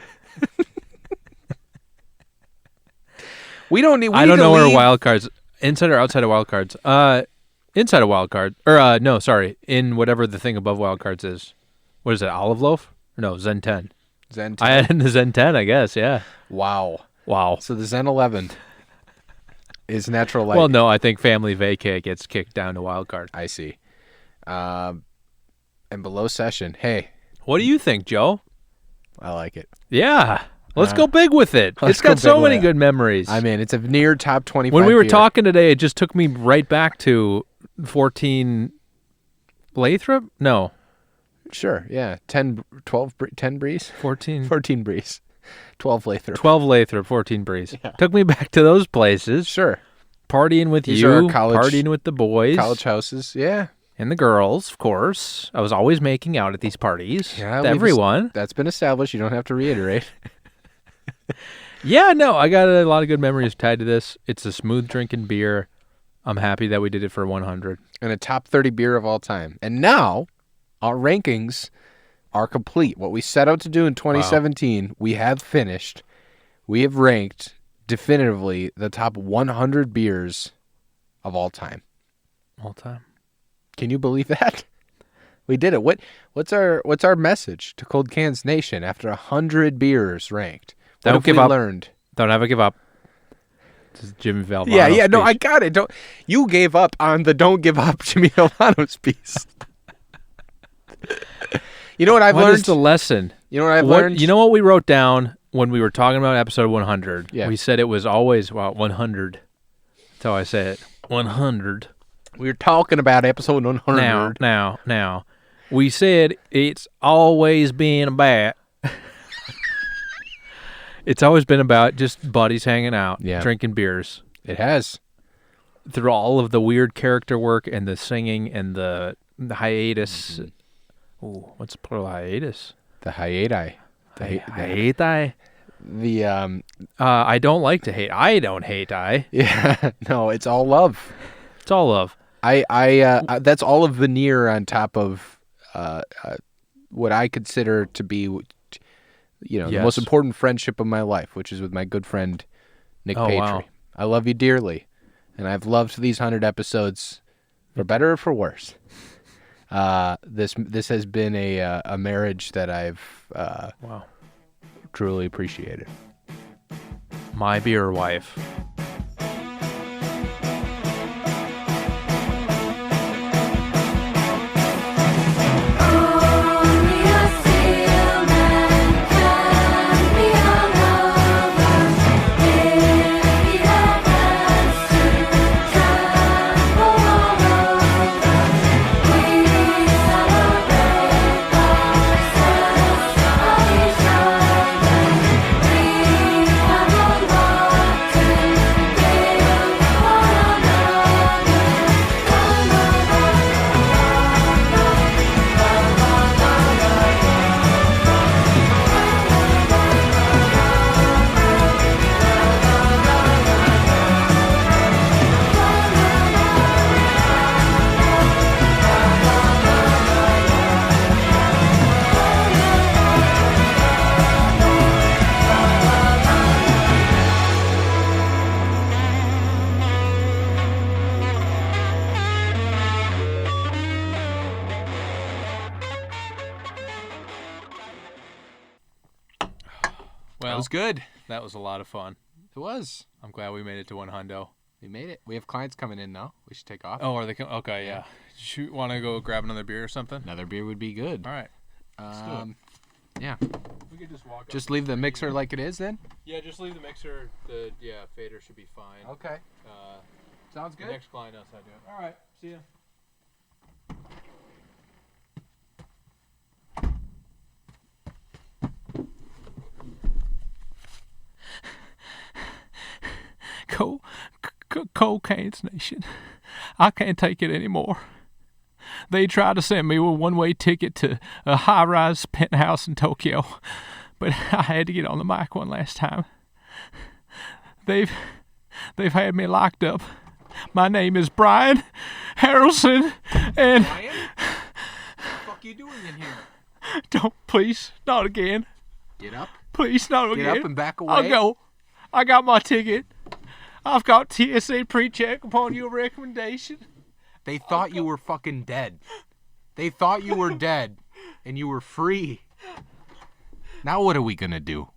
Speaker 3: We don't need. We
Speaker 2: I
Speaker 3: need
Speaker 2: don't
Speaker 3: to
Speaker 2: know where
Speaker 3: leave-
Speaker 2: wild cards, inside or outside of wild cards. Inside of wild card, or no, sorry, in whatever the thing above wild cards is. What is it? Olive loaf? Or no, Zen 10.
Speaker 3: Zen.
Speaker 2: I had in the Zen 10, I guess. Yeah.
Speaker 3: Wow.
Speaker 2: Wow.
Speaker 3: So the Zen 11 is Natural Light.
Speaker 2: Well, no, I think Family Vacay gets kicked down to wild card.
Speaker 3: I see. And below Session. Hey,
Speaker 2: What do you think, Joe?
Speaker 3: I like it.
Speaker 2: Yeah. Let's go big with it.
Speaker 3: let's
Speaker 2: It's got
Speaker 3: go
Speaker 2: so
Speaker 3: big with
Speaker 2: many
Speaker 3: it.
Speaker 2: good memories.
Speaker 3: I mean, it's a near top 25.
Speaker 2: when we were
Speaker 3: beer.
Speaker 2: talking today, it just took me right back to 14 Lathrop? No.
Speaker 3: Sure, yeah. 10, 12, 10 breeze?
Speaker 2: 14.
Speaker 3: 14 breeze. 12 Lathrop.
Speaker 2: 12 Lathrop, 14 Breeze. Took me back to those places.
Speaker 3: Sure.
Speaker 2: Partying with
Speaker 3: These
Speaker 2: you,
Speaker 3: are our college-
Speaker 2: partying with the boys.
Speaker 3: College houses, yeah.
Speaker 2: And the girls, of course. I was always making out at these parties.
Speaker 3: Yeah,
Speaker 2: with
Speaker 3: we've
Speaker 2: everyone.
Speaker 3: That's been established. You don't have to reiterate.
Speaker 2: Yeah, no, I got a lot of good memories tied to this. It's a smooth drinking beer. I'm happy that we did it for 100.
Speaker 3: And a top 30 beer of all time. And now, our rankings are complete. What we set out to do in 2017, we have finished. We have ranked definitively the top 100 beers of all time.
Speaker 2: All time.
Speaker 3: Can you believe that? We did it. What's our message to Cold Cans Nation after 100 beers ranked? What
Speaker 2: Don't
Speaker 3: have
Speaker 2: give
Speaker 3: we
Speaker 2: up.
Speaker 3: learned?
Speaker 2: Don't ever give up. This is Jimmy Valvano.
Speaker 3: Yeah, no, I
Speaker 2: speech.
Speaker 3: got it. You gave up on the don't give up Jimmy Alvano's piece. You know what I've
Speaker 2: What
Speaker 3: learned?
Speaker 2: is the lesson?
Speaker 3: You know what I've learned?
Speaker 2: You know what we wrote down when we were talking about episode 100?
Speaker 3: Yeah.
Speaker 2: We said it was always, 100. That's how I say it. 100.
Speaker 3: We were talking about episode 100.
Speaker 2: Now. We said it's always been about. It's always been about just buddies hanging out,
Speaker 3: Yeah.
Speaker 2: drinking beers.
Speaker 3: It has.
Speaker 2: Through all of the weird character work and the singing and the hiatus. Ooh, what's the plural hiatus?
Speaker 3: The hiati.
Speaker 2: Hiatus.
Speaker 3: The
Speaker 2: I don't like to hate. I don't hate.
Speaker 3: yeah, no, it's all love.
Speaker 2: It's all love.
Speaker 3: I that's all of veneer on top of what I consider to be the
Speaker 2: Yes.
Speaker 3: most important friendship of my life, which is with my good friend Nick
Speaker 2: Oh,
Speaker 3: Patry.
Speaker 2: wow.
Speaker 3: I love you dearly, and I've loved these 100 episodes for better or for worse. This has been a marriage that I've
Speaker 2: Wow.
Speaker 3: truly appreciated.
Speaker 2: My beer wife.
Speaker 4: Only a seal man can be a lover. If he has to travel all over, we celebrate the success of each other. We have a lot to give one
Speaker 2: Well,
Speaker 3: That was good.
Speaker 2: that was a lot of fun.
Speaker 3: It was.
Speaker 2: I'm glad we made it to 100.
Speaker 3: We made it. We have clients coming in now. We should take off.
Speaker 2: Oh, are they? Okay, yeah. You want to go grab another beer or something?
Speaker 3: Another beer would be good.
Speaker 2: All right.
Speaker 3: Yeah.
Speaker 2: We could just walk.
Speaker 3: Just leave the mixer like it is then?
Speaker 2: Yeah, just leave the mixer. The fader should be fine.
Speaker 3: Okay. Sounds
Speaker 2: The next client knows how to do it. All right. See ya. Cocaine's Nation. I can't take it anymore. They tried to send me a one-way ticket to a high-rise penthouse in Tokyo, but I had to get on the mic one last time. They've had me locked up. My name is Brian Harrelson, and
Speaker 3: Brian? What the fuck you doing in here?
Speaker 2: don't, please, not again.
Speaker 3: Get up.
Speaker 2: Please, not
Speaker 3: Get
Speaker 2: again.
Speaker 3: up and back away.
Speaker 2: I'll go. I got my ticket. I've got TSA pre-check upon your recommendation.
Speaker 3: They thought you were fucking dead. They thought you were dead, and you were free. Now what are we gonna do?